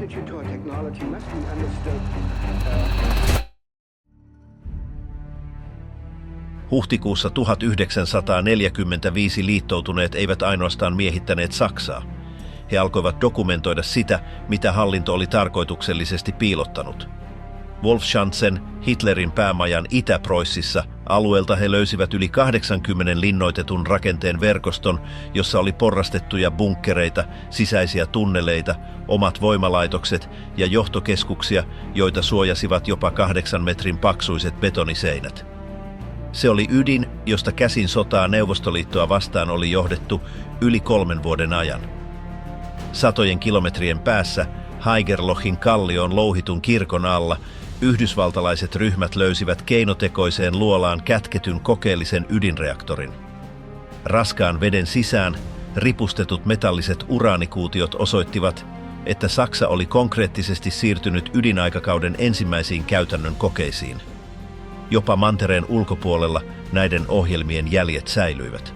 attitude toward technology must be understood. Huhtikuussa 1945 liittoutuneet eivät ainoastaan miehittäneet Saksaa. He alkoivat dokumentoida sitä, mitä hallinto oli tarkoituksellisesti piilottanut. Wolfschanzen, Hitlerin päämajan Itä-Preussissa, alueelta he löysivät yli 80 linnoitetun rakenteen verkoston, jossa oli porrastettuja bunkkereita, sisäisiä tunneleita, omat voimalaitokset ja johtokeskuksia, joita suojasivat jopa 8 metrin paksuiset betoniseinät. Se oli ydin, josta käsin sotaa Neuvostoliittoa vastaan oli johdettu yli 3 vuoden ajan. Satojen kilometrien päässä, Haigerlochin kallioon louhitun kirkon alla, yhdysvaltalaiset ryhmät löysivät keinotekoiseen luolaan kätketyn kokeellisen ydinreaktorin. Raskaan veden sisään ripustetut metalliset uraanikuutiot osoittivat, että Saksa oli konkreettisesti siirtynyt ydinaikakauden ensimmäisiin käytännön kokeisiin. Jopa mantereen ulkopuolella näiden ohjelmien jäljet säilyivät.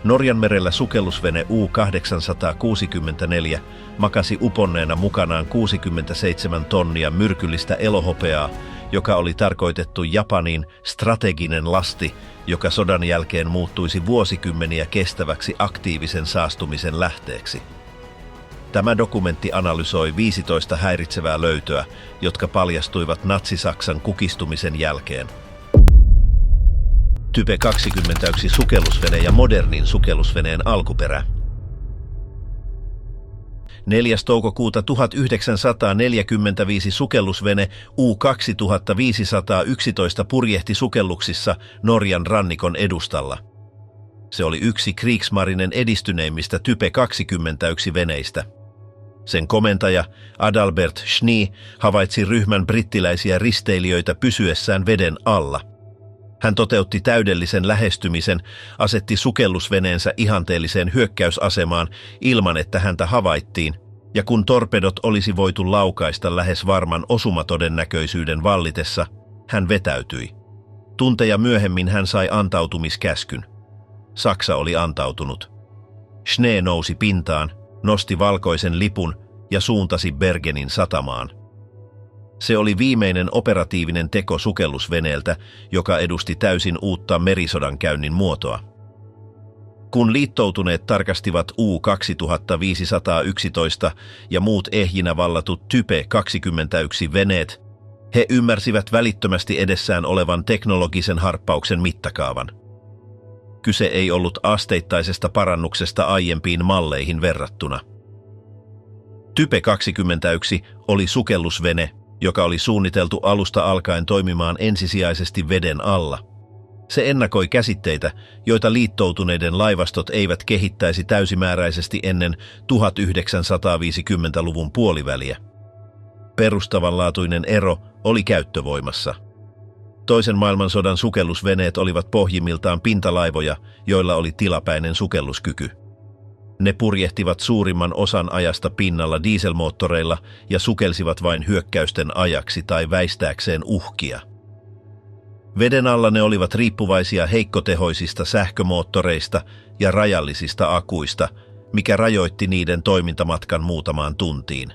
Norjanmerellä sukellusvene U-864 makasi uponneena mukanaan 67 tonnia myrkyllistä elohopeaa, joka oli tarkoitettu Japaniin strateginen lasti, joka sodan jälkeen muuttuisi vuosikymmeniä kestäväksi aktiivisen saastumisen lähteeksi. Tämä dokumentti analysoi 15 häiritsevää löytöä, jotka paljastuivat Natsi-Saksan kukistumisen jälkeen. Type 21 sukellusvene ja modernin sukellusveneen alkuperä. 4. toukokuuta 1945 sukellusvene U-2511 purjehti sukelluksissa Norjan rannikon edustalla. Se oli yksi Kriegsmarinen edistyneimmistä Type 21 veneistä. Sen komentaja Adalbert Schnee havaitsi ryhmän brittiläisiä risteilijöitä pysyessään veden alla. Hän toteutti täydellisen lähestymisen, asetti sukellusveneensä ihanteelliseen hyökkäysasemaan ilman, että häntä havaittiin, ja kun torpedot olisi voitu laukaista lähes varman osumatodennäköisyyden vallitessa, hän vetäytyi. Tunteja myöhemmin hän sai antautumiskäskyn. Saksa oli antautunut. Schnee nousi pintaan, nosti valkoisen lipun ja suuntasi Bergenin satamaan. Se oli viimeinen operatiivinen teko sukellusveneeltä, joka edusti täysin uutta merisodankäynnin muotoa. Kun liittoutuneet tarkastivat U-2511 ja muut ehjinä vallatut Type 21 veneet, he ymmärsivät välittömästi edessään olevan teknologisen harppauksen mittakaavan. Kyse ei ollut asteittaisesta parannuksesta aiempiin malleihin verrattuna. Type 21 oli sukellusvene, joka oli suunniteltu alusta alkaen toimimaan ensisijaisesti veden alla. Se ennakoi käsitteitä, joita liittoutuneiden laivastot eivät kehittäisi täysimääräisesti ennen 1950-luvun puoliväliä. Perustavanlaatuinen ero oli käyttövoimassa. Toisen maailmansodan sukellusveneet olivat pohjimmiltaan pintalaivoja, joilla oli tilapäinen sukelluskyky. Ne purjehtivat suurimman osan ajasta pinnalla dieselmoottoreilla ja sukelsivat vain hyökkäysten ajaksi tai väistääkseen uhkia. Veden alla ne olivat riippuvaisia heikkotehoisista sähkömoottoreista ja rajallisista akuista, mikä rajoitti niiden toimintamatkan muutamaan tuntiin.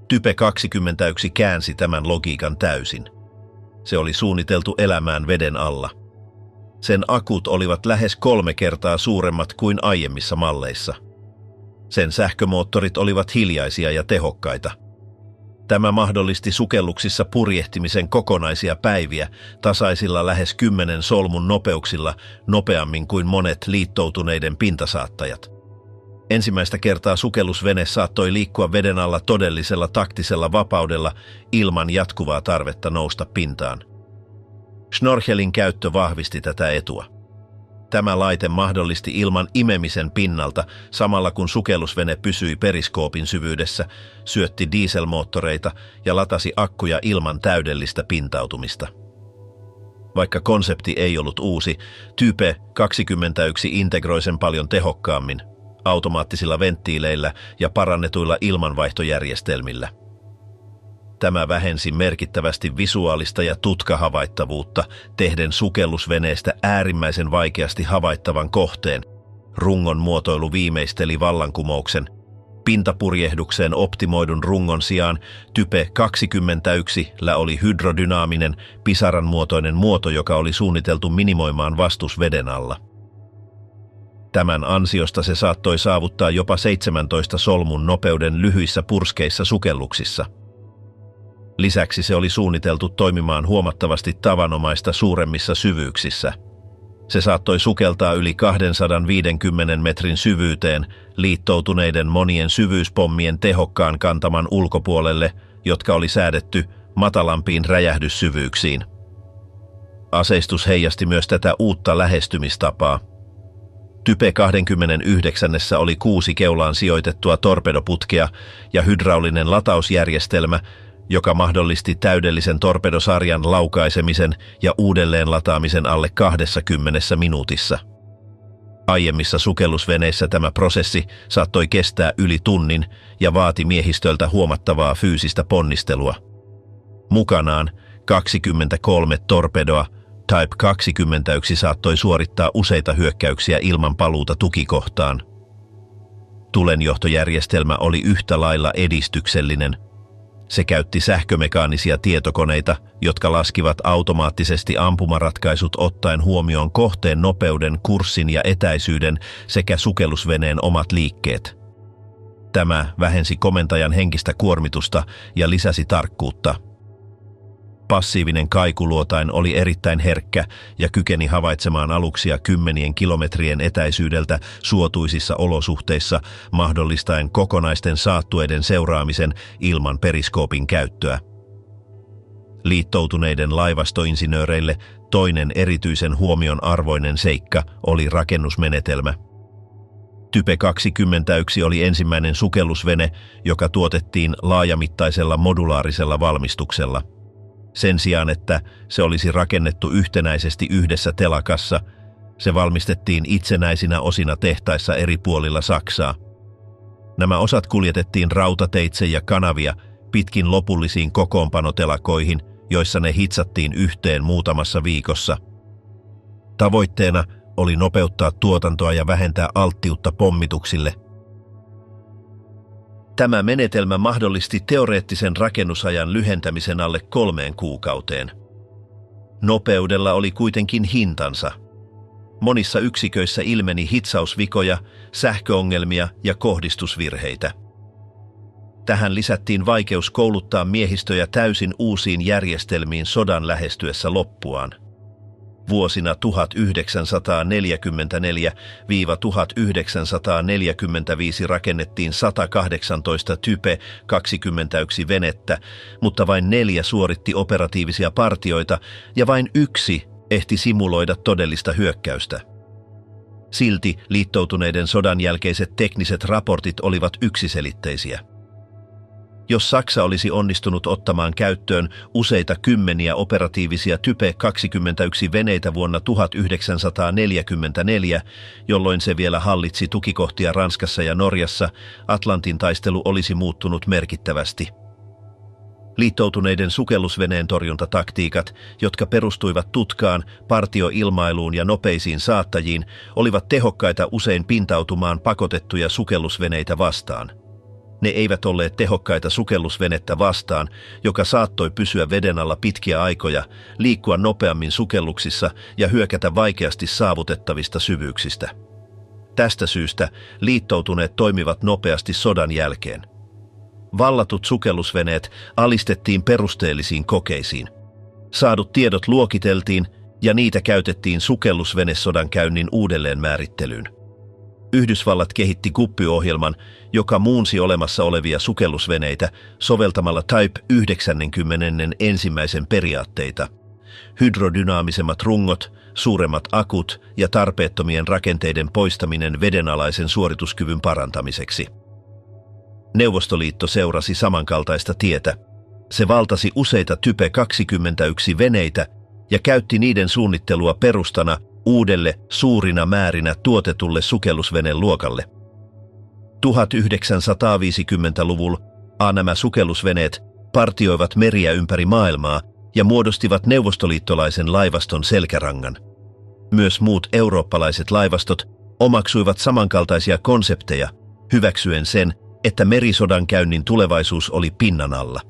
Type 21 käänsi tämän logiikan täysin. Se oli suunniteltu elämään veden alla. Sen akut olivat lähes 3 kertaa suuremmat kuin aiemmissa malleissa. Sen sähkömoottorit olivat hiljaisia ja tehokkaita. Tämä mahdollisti sukelluksissa purjehtimisen kokonaisia päiviä tasaisilla lähes 10 solmun nopeuksilla nopeammin kuin monet liittoutuneiden pintasaattajat. Ensimmäistä kertaa sukellusvene saattoi liikkua veden alla todellisella taktisella vapaudella ilman jatkuvaa tarvetta nousta pintaan. Schnorchelin käyttö vahvisti tätä etua. Tämä laite mahdollisti ilman imemisen pinnalta samalla kun sukellusvene pysyi periskoopin syvyydessä, syötti dieselmoottoreita ja latasi akkuja ilman täydellistä pintautumista. Vaikka konsepti ei ollut uusi, Type 21 integroi sen paljon tehokkaammin, automaattisilla venttiileillä ja parannetuilla ilmanvaihtojärjestelmillä. Tämä vähensi merkittävästi visuaalista ja tutkahavaittavuutta, tehden sukellusveneestä äärimmäisen vaikeasti havaittavan kohteen. Rungon muotoilu viimeisteli vallankumouksen, Pintapurjehdukseen optimoidun rungon sijaan Type 21 oli hydrodynaaminen, pisaran muotoinen muoto, joka oli suunniteltu minimoimaan vastus veden alla. Tämän ansiosta se saattoi saavuttaa jopa 17 solmun nopeuden lyhyissä purskeissa sukelluksissa. Lisäksi se oli suunniteltu toimimaan huomattavasti tavanomaista suuremmissa syvyyksissä. Se saattoi sukeltaa yli 250 metrin syvyyteen liittoutuneiden monien syvyyspommien tehokkaan kantaman ulkopuolelle, jotka oli säädetty matalampiin räjähdyssyvyyksiin. Aseistus heijasti myös tätä uutta lähestymistapaa. Type 29 oli 6 keulaan sijoitettua torpedoputkea ja hydraulinen latausjärjestelmä, joka mahdollisti täydellisen torpedosarjan laukaisemisen ja uudelleen lataamisen alle 20 minuutissa. Aiemmissa sukellusveneissä tämä prosessi saattoi kestää yli tunnin ja vaati miehistöltä huomattavaa fyysistä ponnistelua. Mukanaan 23 torpedoa Type 21 saattoi suorittaa useita hyökkäyksiä ilman paluuta tukikohtaan. Tulenjohtojärjestelmä oli yhtä lailla edistyksellinen. Se käytti sähkömekaanisia tietokoneita, jotka laskivat automaattisesti ampumaratkaisut ottaen huomioon kohteen nopeuden, kurssin ja etäisyyden sekä sukellusveneen omat liikkeet. Tämä vähensi komentajan henkistä kuormitusta ja lisäsi tarkkuutta. Passiivinen kaikuluotain oli erittäin herkkä ja kykeni havaitsemaan aluksia 10 kilometrien etäisyydeltä suotuisissa olosuhteissa, mahdollistaen kokonaisten saattueiden seuraamisen ilman periskoopin käyttöä. Liittoutuneiden laivastoinsinööreille toinen erityisen huomion arvoinen seikka oli rakennusmenetelmä. Type 21 oli ensimmäinen sukellusvene, joka tuotettiin laajamittaisella modulaarisella valmistuksella. Sen sijaan, että se olisi rakennettu yhtenäisesti yhdessä telakassa, se valmistettiin itsenäisinä osina tehtaissa eri puolilla Saksaa. Nämä osat kuljetettiin rautateitse ja kanavia pitkin lopullisiin kokoonpanotelakoihin, joissa ne hitsattiin yhteen muutamassa viikossa. Tavoitteena oli nopeuttaa tuotantoa ja vähentää alttiutta pommituksille. Tämä menetelmä mahdollisti teoreettisen rakennusajan lyhentämisen alle 3 kuukauteen. Nopeudella oli kuitenkin hintansa. Monissa yksiköissä ilmeni hitsausvikoja, sähköongelmia ja kohdistusvirheitä. Tähän lisättiin vaikeus kouluttaa miehistöjä täysin uusiin järjestelmiin sodan lähestyessä loppuaan. Vuosina 1944–1945 rakennettiin 118 Type 21 venettä, mutta vain 4 suoritti operatiivisia partioita ja vain 1 ehti simuloida todellista hyökkäystä. Silti liittoutuneiden sodan jälkeiset tekniset raportit olivat yksiselitteisiä. Jos Saksa olisi onnistunut ottamaan käyttöön useita kymmeniä operatiivisia Type 21 veneitä vuonna 1944, jolloin se vielä hallitsi tukikohtia Ranskassa ja Norjassa, Atlantin taistelu olisi muuttunut merkittävästi. Liittoutuneiden sukellusveneen torjuntataktiikat, jotka perustuivat tutkaan, partioilmailuun ja nopeisiin saattajiin, olivat tehokkaita usein pintautumaan pakotettuja sukellusveneitä vastaan. Ne eivät olleet tehokkaita sukellusvenettä vastaan, joka saattoi pysyä veden alla pitkiä aikoja, liikkua nopeammin sukelluksissa ja hyökätä vaikeasti saavutettavista syvyyksistä. Tästä syystä liittoutuneet toimivat nopeasti sodan jälkeen. Vallatut sukellusveneet alistettiin perusteellisiin kokeisiin. Saadut tiedot luokiteltiin ja niitä käytettiin sukellusvenesodan käynnin uudelleenmäärittelyyn. Yhdysvallat kehitti kuppiohjelman, joka muunsi olemassa olevia sukellusveneitä soveltamalla Type 91 periaatteita. Hydrodynaamisemmat rungot, suuremmat akut ja tarpeettomien rakenteiden poistaminen vedenalaisen suorituskyvyn parantamiseksi. Neuvostoliitto seurasi samankaltaista tietä. Se valtasi useita Type 21 veneitä ja käytti niiden suunnittelua perustana uudelle suurina määrinä tuotetulle sukellusveneluokalle. 1950-luvulla nämä sukellusveneet partioivat meriä ympäri maailmaa ja muodostivat neuvostoliittolaisen laivaston selkärangan. Myös muut eurooppalaiset laivastot omaksuivat samankaltaisia konsepteja, hyväksyen sen, että merisodankäynnin tulevaisuus oli pinnan alla.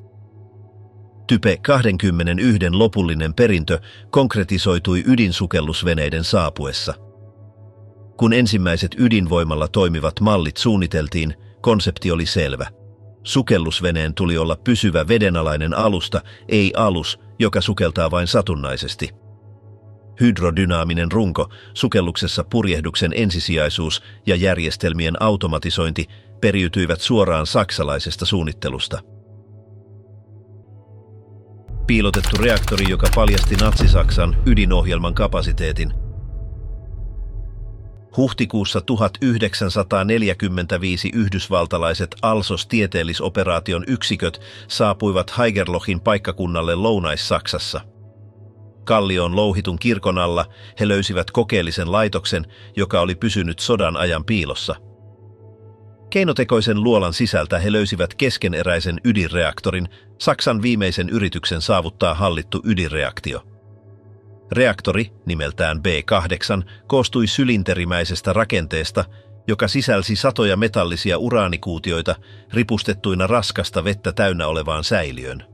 Type 21 lopullinen perintö konkretisoitui ydinsukellusveneiden saapuessa. Kun ensimmäiset ydinvoimalla toimivat mallit suunniteltiin, konsepti oli selvä. Sukellusveneen tuli olla pysyvä vedenalainen alusta, ei alus, joka sukeltaa vain satunnaisesti. Hydrodynaaminen runko, sukelluksessa purjehduksen ensisijaisuus ja järjestelmien automatisointi periytyivät suoraan saksalaisesta suunnittelusta. Piilotettu reaktori, joka paljasti Natsi-Saksan ydinohjelman kapasiteetin. Huhtikuussa 1945 yhdysvaltalaiset ALSOS-tieteellisoperaation yksiköt saapuivat Haigerlochin paikkakunnalle Lounais-Saksassa. Kallioon louhitun kirkon alla he löysivät kokeellisen laitoksen, joka oli pysynyt sodan ajan piilossa. Keinotekoisen luolan sisältä he löysivät keskeneräisen ydinreaktorin, Saksan viimeisen yrityksen saavuttaa hallittu ydinreaktio. Reaktori, nimeltään B8, koostui sylinterimäisestä rakenteesta, joka sisälsi satoja metallisia uraanikuutioita ripustettuina raskasta vettä täynnä olevaan säiliöön.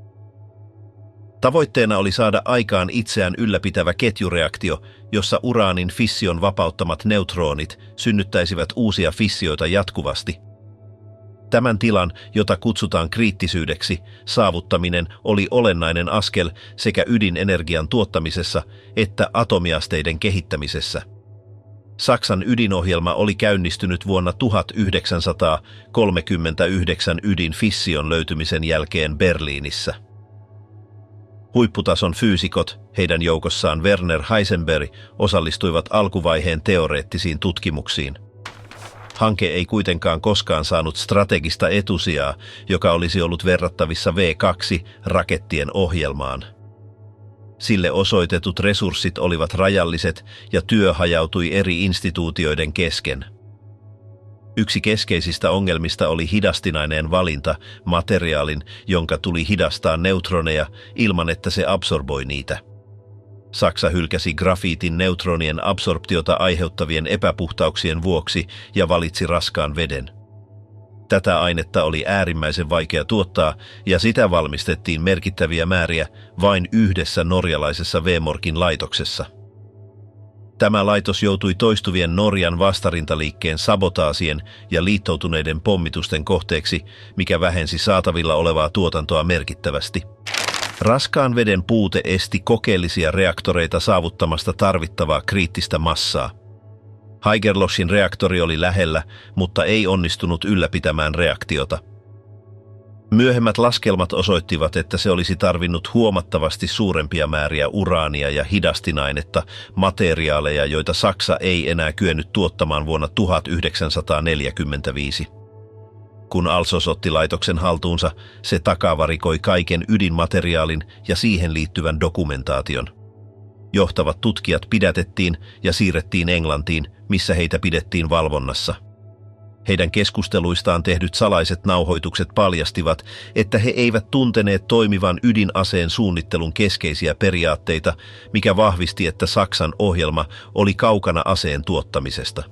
Tavoitteena oli saada aikaan itseään ylläpitävä ketjureaktio, jossa uraanin fission vapauttamat neutronit synnyttäisivät uusia fissioita jatkuvasti. Tämän tilan, jota kutsutaan kriittisyydeksi, saavuttaminen oli olennainen askel sekä ydinenergian tuottamisessa että atomiasteiden kehittämisessä. Saksan ydinohjelma oli käynnistynyt vuonna 1939 ydinfission löytymisen jälkeen Berliinissä. Huipputason fyysikot, heidän joukossaan Werner Heisenberg, osallistuivat alkuvaiheen teoreettisiin tutkimuksiin. Hanke ei kuitenkaan koskaan saanut strategista etusijaa, joka olisi ollut verrattavissa V2-rakettien ohjelmaan. Sille osoitetut resurssit olivat rajalliset ja työ hajautui eri instituutioiden kesken. Yksi keskeisistä ongelmista oli hidastinainen valinta, materiaalin, jonka tuli hidastaa neutroneja ilman, että se absorboi niitä. Saksa hylkäsi grafiitin neutronien absorptiota aiheuttavien epäpuhtauksien vuoksi ja valitsi raskaan veden. Tätä ainetta oli äärimmäisen vaikea tuottaa ja sitä valmistettiin merkittäviä määriä vain yhdessä norjalaisessa Vemorkin laitoksessa. Tämä laitos joutui toistuvien Norjan vastarintaliikkeen sabotaasien ja liittoutuneiden pommitusten kohteeksi, mikä vähensi saatavilla olevaa tuotantoa merkittävästi. Raskaan veden puute esti kokeellisia reaktoreita saavuttamasta tarvittavaa kriittistä massaa. Haigerlochin reaktori oli lähellä, mutta ei onnistunut ylläpitämään reaktiota. Myöhemmät laskelmat osoittivat, että se olisi tarvinnut huomattavasti suurempia määriä uraania ja hidastinainetta, materiaaleja, joita Saksa ei enää kyennyt tuottamaan vuonna 1945. Kun ALSOS otti laitoksen haltuunsa, se takavarikoi kaiken ydinmateriaalin ja siihen liittyvän dokumentaation. Johtavat tutkijat pidätettiin ja siirrettiin Englantiin, missä heitä pidettiin valvonnassa. Heidän keskusteluistaan tehdyt salaiset nauhoitukset paljastivat, että he eivät tunteneet toimivan ydinaseen suunnittelun keskeisiä periaatteita, mikä vahvisti, että Saksan ohjelma oli kaukana aseen tuottamisesta.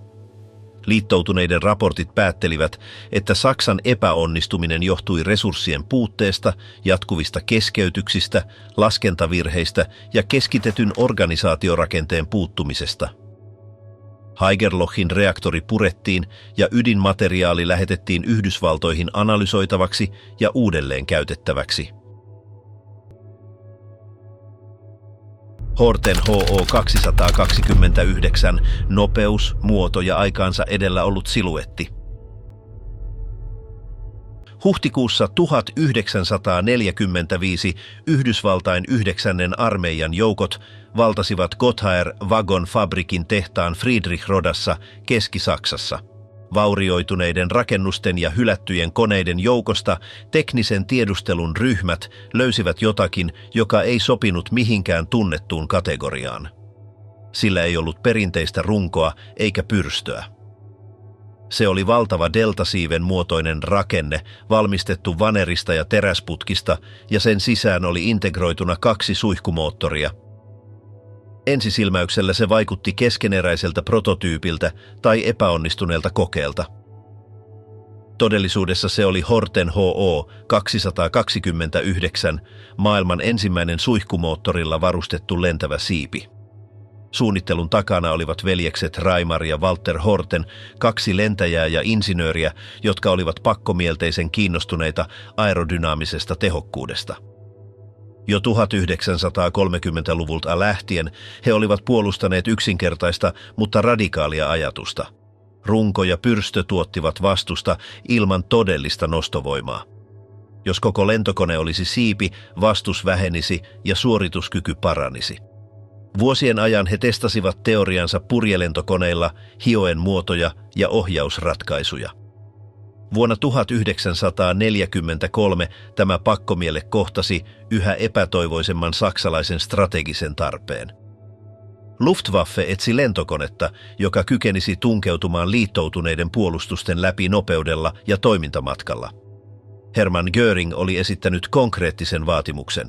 Liittoutuneiden raportit päättelivät, että Saksan epäonnistuminen johtui resurssien puutteesta, jatkuvista keskeytyksistä, laskentavirheistä ja keskitetyn organisaatiorakenteen puuttumisesta. Haigerlochin reaktori purettiin ja ydinmateriaali lähetettiin Yhdysvaltoihin analysoitavaksi ja uudelleen käytettäväksi. Horten HO-229, nopeus, muoto ja aikaansa edellä ollut siluetti. Huhtikuussa 1945 Yhdysvaltain 9. armeijan joukot valtasivat Gotthard-Wagon-fabrikin tehtaan Friedrichrodassa Keski-Saksassa. Vaurioituneiden rakennusten ja hylättyjen koneiden joukosta teknisen tiedustelun ryhmät löysivät jotakin, joka ei sopinut mihinkään tunnettuun kategoriaan. Sillä ei ollut perinteistä runkoa eikä pyrstöä. Se oli valtava deltasiiven muotoinen rakenne, valmistettu vanerista ja teräsputkista, ja sen sisään oli integroituna 2 suihkumoottoria. Ensisilmäyksellä se vaikutti keskeneräiseltä prototyypiltä tai epäonnistuneelta kokeelta. Todellisuudessa se oli Horten HO-229, maailman ensimmäinen suihkumoottorilla varustettu lentävä siipi. Suunnittelun takana olivat veljekset Raimar ja Walter Horten, kaksi lentäjää ja insinööriä, jotka olivat pakkomielteisen kiinnostuneita aerodynaamisesta tehokkuudesta. Jo 1930-luvulta lähtien he olivat puolustaneet yksinkertaista, mutta radikaalia ajatusta. Runko ja pyrstö tuottivat vastusta ilman todellista nostovoimaa. Jos koko lentokone olisi siipi, vastus vähenisi ja suorituskyky paranisi. Vuosien ajan he testasivat teoriansa purjelentokoneilla, hioen muotoja ja ohjausratkaisuja. Vuonna 1943 tämä pakkomielle kohtasi yhä epätoivoisemman saksalaisen strategisen tarpeen. Luftwaffe etsi lentokonetta, joka kykenisi tunkeutumaan liittoutuneiden puolustusten läpi nopeudella ja toimintamatkalla. Hermann Göring oli esittänyt konkreettisen vaatimuksen: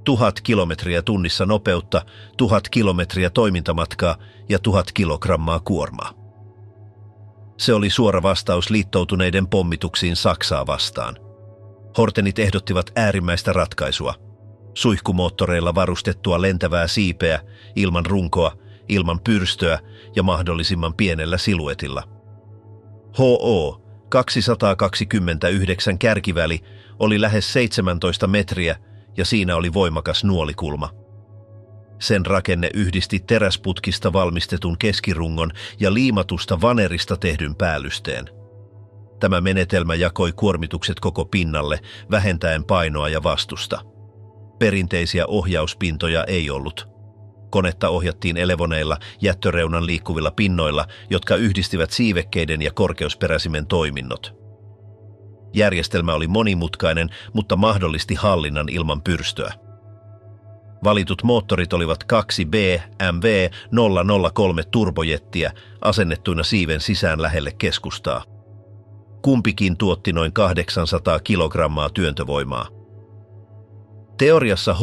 1000 kilometriä tunnissa nopeutta, 1000 kilometriä toimintamatkaa ja 1000 kilogrammaa kuormaa. Se oli suora vastaus liittoutuneiden pommituksiin Saksaa vastaan. Hortenit ehdottivat äärimmäistä ratkaisua: suihkumoottoreilla varustettua lentävää siipeä, ilman runkoa, ilman pyrstöä ja mahdollisimman pienellä siluetilla. HO-229 kärkiväli oli lähes 17 metriä ja siinä oli voimakas nuolikulma. Sen rakenne yhdisti teräsputkista valmistetun keskirungon ja liimatusta vanerista tehdyn päällysteen. Tämä menetelmä jakoi kuormitukset koko pinnalle, vähentäen painoa ja vastusta. Perinteisiä ohjauspintoja ei ollut. Konetta ohjattiin elevoneilla, jättöreunan liikkuvilla pinnoilla, jotka yhdistivät siivekkeiden ja korkeusperäisimen toiminnot. Järjestelmä oli monimutkainen, mutta mahdollisti hallinnan ilman pyrstöä. Valitut moottorit olivat 2 BMW 003 turbojettiä asennettuina siiven sisään lähelle keskustaa. Kumpikin tuotti noin 800 kilogrammaa työntövoimaa. Teoriassa HO-229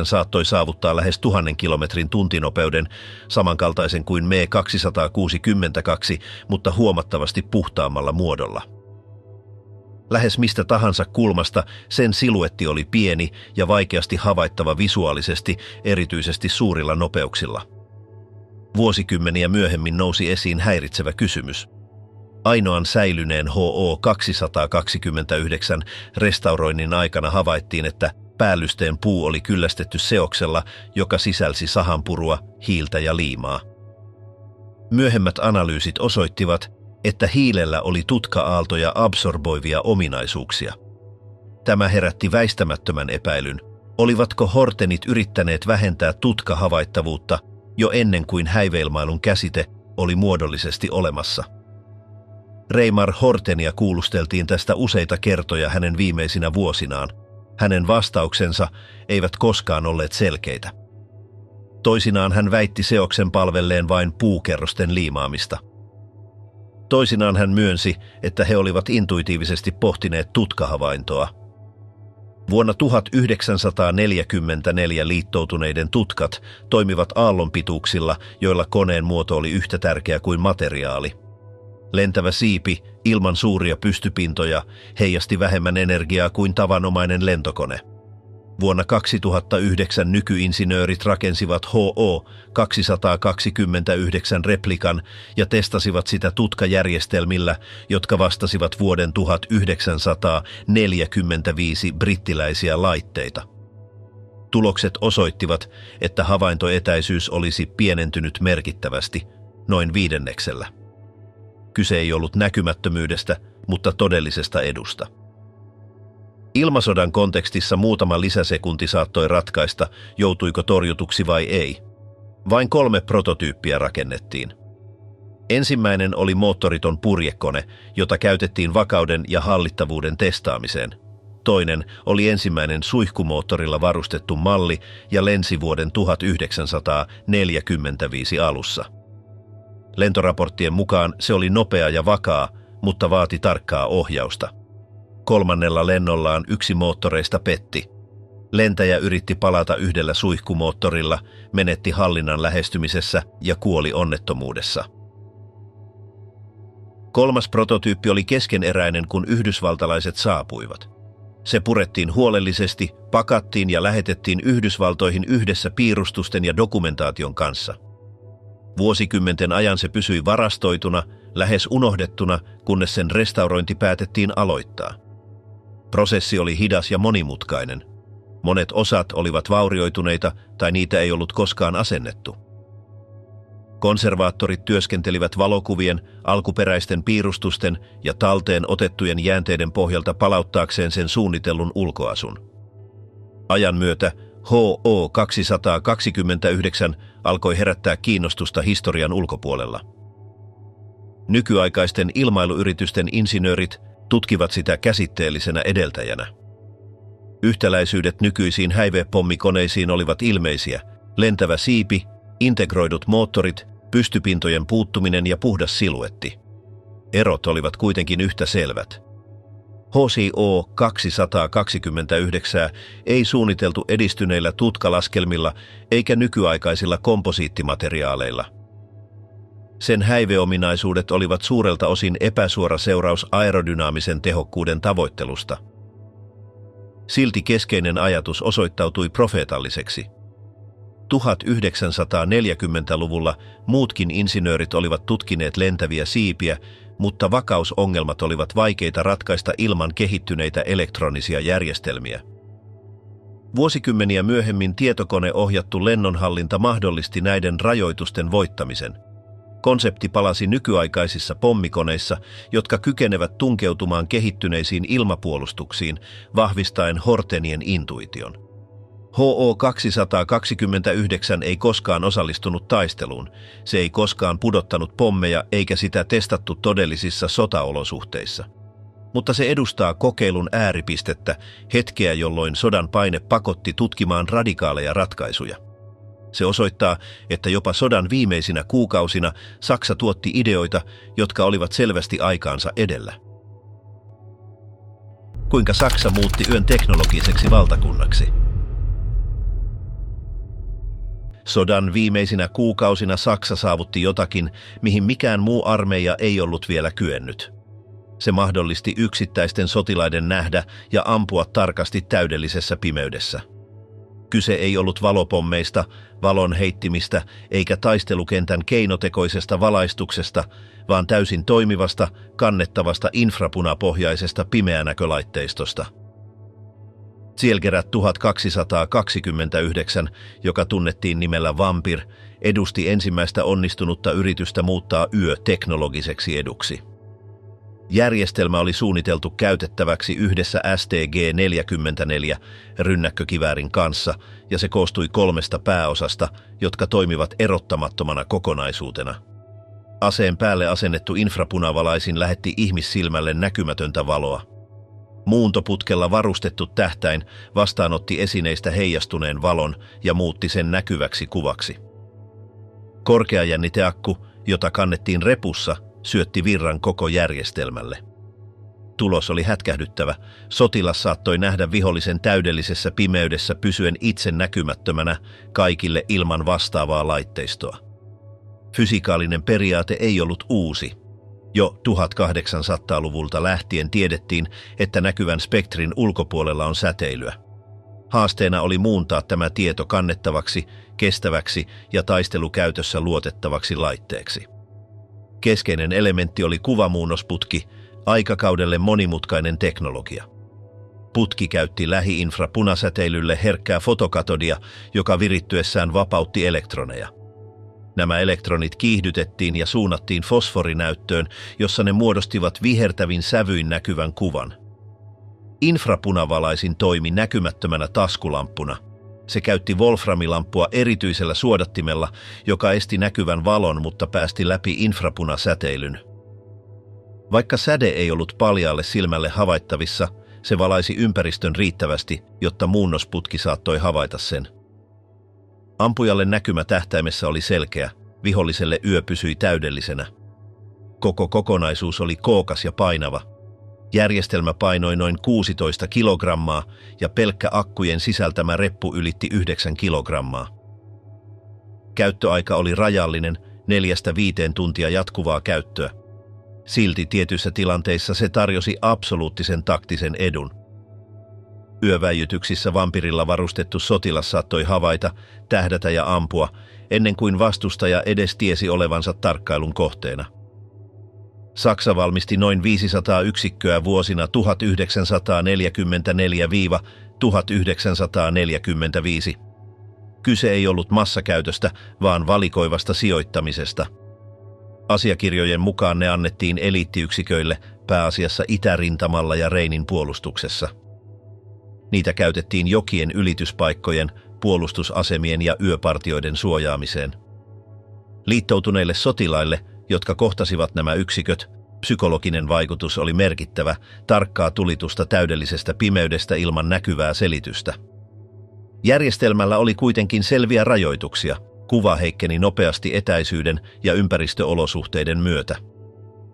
saattoi saavuttaa lähes 1000 kilometrin tuntinopeuden, samankaltaisen kuin Me-262, mutta huomattavasti puhtaammalla muodolla. Lähes mistä tahansa kulmasta sen siluetti oli pieni ja vaikeasti havaittava visuaalisesti, erityisesti suurilla nopeuksilla. Vuosikymmeniä myöhemmin nousi esiin häiritsevä kysymys. Ainoan säilyneen HO-229 restauroinnin aikana havaittiin, että päällysteen puu oli kyllästetty seoksella, joka sisälsi sahanpurua, hiiltä ja liimaa. Myöhemmät analyysit osoittivat, että hiilellä oli tutka-aaltoja absorboivia ominaisuuksia. Tämä herätti väistämättömän epäilyn: olivatko Hortenit yrittäneet vähentää tutkahavaittavuutta jo ennen kuin häiveilmailun käsite oli muodollisesti olemassa? Reimar Hortenia kuulusteltiin tästä useita kertoja hänen viimeisinä vuosinaan. Hänen vastauksensa eivät koskaan olleet selkeitä. Toisinaan hän väitti seoksen palvelleen vain puukerrosten liimaamista. Toisinaan hän myönsi, että he olivat intuitiivisesti pohtineet tutkahavaintoa. Vuonna 1944 liittoutuneiden tutkat toimivat aallonpituuksilla, joilla koneen muoto oli yhtä tärkeä kuin materiaali. Lentävä siipi, ilman suuria pystypintoja, heijasti vähemmän energiaa kuin tavanomainen lentokone. Vuonna 2009 nykyinsinöörit rakensivat HO-229 replikan ja testasivat sitä tutkajärjestelmillä, jotka vastasivat vuoden 1945 brittiläisiä laitteita. Tulokset osoittivat, että havaintoetäisyys olisi pienentynyt merkittävästi, noin 1/5. Kyse ei ollut näkymättömyydestä, mutta todellisesta edusta. Ilmasodan kontekstissa muutama lisäsekunti saattoi ratkaista, joutuiko torjutuksi vai ei. Vain 3 prototyyppiä rakennettiin. Ensimmäinen oli moottoriton purjekone, jota käytettiin vakauden ja hallittavuuden testaamiseen. Toinen oli ensimmäinen suihkumoottorilla varustettu malli ja lensi vuoden 1945 alussa. Lentoraporttien mukaan se oli nopea ja vakaa, mutta vaati tarkkaa ohjausta. 3. lennollaan yksi moottoreista petti. Lentäjä yritti palata yhdellä suihkumoottorilla, menetti hallinnan lähestymisessä ja kuoli onnettomuudessa. 3. prototyyppi oli keskeneräinen, kun yhdysvaltalaiset saapuivat. Se purettiin huolellisesti, pakattiin ja lähetettiin Yhdysvaltoihin yhdessä piirustusten ja dokumentaation kanssa. Vuosikymmenten ajan se pysyi varastoituna, lähes unohdettuna, kunnes sen restaurointi päätettiin aloittaa. Prosessi oli hidas ja monimutkainen. Monet osat olivat vaurioituneita tai niitä ei ollut koskaan asennettu. Konservaattorit työskentelivät valokuvien, alkuperäisten piirustusten ja talteen otettujen jäänteiden pohjalta palauttaakseen sen suunnitellun ulkoasun. Ajan myötä HO-229 alkoi herättää kiinnostusta historian ulkopuolella. Nykyaikaisten ilmailuyritysten insinöörit tutkivat sitä käsitteellisenä edeltäjänä. Yhtäläisyydet nykyisiin häivepommikoneisiin olivat ilmeisiä: lentävä siipi, integroidut moottorit, pystypintojen puuttuminen ja puhdas siluetti. Erot olivat kuitenkin yhtä selvät. HO-229 ei suunniteltu edistyneillä tutkalaskelmilla eikä nykyaikaisilla komposiittimateriaaleilla. Sen häiveominaisuudet olivat suurelta osin epäsuora seuraus aerodynaamisen tehokkuuden tavoittelusta. Silti keskeinen ajatus osoittautui profeetalliseksi. 1940-luvulla muutkin insinöörit olivat tutkineet lentäviä siipiä, mutta vakausongelmat olivat vaikeita ratkaista ilman kehittyneitä elektronisia järjestelmiä. Vuosikymmeniä myöhemmin tietokoneohjattu lennonhallinta mahdollisti näiden rajoitusten voittamisen. Konsepti palasi nykyaikaisissa pommikoneissa, jotka kykenevät tunkeutumaan kehittyneisiin ilmapuolustuksiin, vahvistaen Hortenien intuition. HO-229 ei koskaan osallistunut taisteluun, se ei koskaan pudottanut pommeja eikä sitä testattu todellisissa sotaolosuhteissa. Mutta se edustaa kokeilun ääripistettä, hetkeä jolloin sodan paine pakotti tutkimaan radikaaleja ratkaisuja. Se osoittaa, että jopa sodan viimeisinä kuukausina Saksa tuotti ideoita, jotka olivat selvästi aikaansa edellä. Kuinka Saksa muutti yön teknologiseksi valtakunnaksi? Sodan viimeisinä kuukausina Saksa saavutti jotakin, mihin mikään muu armeija ei ollut vielä kyennyt. Se mahdollisti yksittäisten sotilaiden nähdä ja ampua tarkasti täydellisessä pimeydessä. Kyse ei ollut valopommeista, valon heittimistä eikä taistelukentän keinotekoisesta valaistuksesta, vaan täysin toimivasta, kannettavasta infrapunapohjaisesta pimeänäkölaitteistosta. Zielgerät 1229, joka tunnettiin nimellä Vampir, edusti ensimmäistä onnistunutta yritystä muuttaa yö teknologiseksi eduksi. Järjestelmä oli suunniteltu käytettäväksi yhdessä STG-44 rynnäkkökiväärin kanssa, ja se koostui 3 pääosasta, jotka toimivat erottamattomana kokonaisuutena. Aseen päälle asennettu infrapunavalaisin lähetti ihmissilmälle näkymätöntä valoa. Muuntoputkella varustettu tähtäin vastaanotti esineistä heijastuneen valon ja muutti sen näkyväksi kuvaksi. Korkeajänniteakku, jota kannettiin repussa, syötti virran koko järjestelmälle. Tulos oli hätkähdyttävä. Sotilas saattoi nähdä vihollisen täydellisessä pimeydessä pysyen itse näkymättömänä kaikille ilman vastaavaa laitteistoa. Fysikaalinen periaate ei ollut uusi. Jo 1800-luvulta lähtien tiedettiin, että näkyvän spektrin ulkopuolella on säteilyä. Haasteena oli muuntaa tämä tieto kannettavaksi, kestäväksi ja taistelukäytössä luotettavaksi laitteeksi. Keskeinen elementti oli kuvamuunnosputki, aikakaudelle monimutkainen teknologia. Putki käytti lähi-infrapunasäteilylle herkkää fotokatodia, joka virittyessään vapautti elektroneja. Nämä elektronit kiihdytettiin ja suunnattiin fosforinäyttöön, jossa ne muodostivat vihertävin sävyin näkyvän kuvan. Infrapunavalaisin toimi näkymättömänä taskulamppuna. Se käytti wolframilamppua erityisellä suodattimella, joka esti näkyvän valon, mutta päästi läpi infrapunasäteilyn. Vaikka säde ei ollut paljaalle silmälle havaittavissa, se valaisi ympäristön riittävästi, jotta muunnosputki saattoi havaita sen. Ampujalle näkymä tähtäimessä oli selkeä, viholliselle yö pysyi täydellisenä. Koko kokonaisuus oli kookas ja painava. Järjestelmä painoi noin 16 kilogrammaa ja pelkkä akkujen sisältämä reppu ylitti 9 kilogrammaa. Käyttöaika oli rajallinen, 4–5 tuntia jatkuvaa käyttöä. Silti tietyissä tilanteissa se tarjosi absoluuttisen taktisen edun. Yöväijytyksissä vampirilla varustettu sotilas saattoi havaita, tähdätä ja ampua, ennen kuin vastustaja edes tiesi olevansa tarkkailun kohteena. Saksa valmisti noin 500 yksikköä vuosina 1944–1945. Kyse ei ollut massakäytöstä, vaan valikoivasta sijoittamisesta. Asiakirjojen mukaan ne annettiin eliittiyksiköille pääasiassa itärintamalla ja Reinin puolustuksessa. Niitä käytettiin jokien ylityspaikkojen, puolustusasemien ja yöpartioiden suojaamiseen. Liittoutuneille sotilaille, jotka kohtasivat nämä yksiköt, psykologinen vaikutus oli merkittävä, tarkkaa tulitusta täydellisestä pimeydestä ilman näkyvää selitystä. Järjestelmällä oli kuitenkin selviä rajoituksia. Kuva heikkeni nopeasti etäisyyden ja ympäristöolosuhteiden myötä.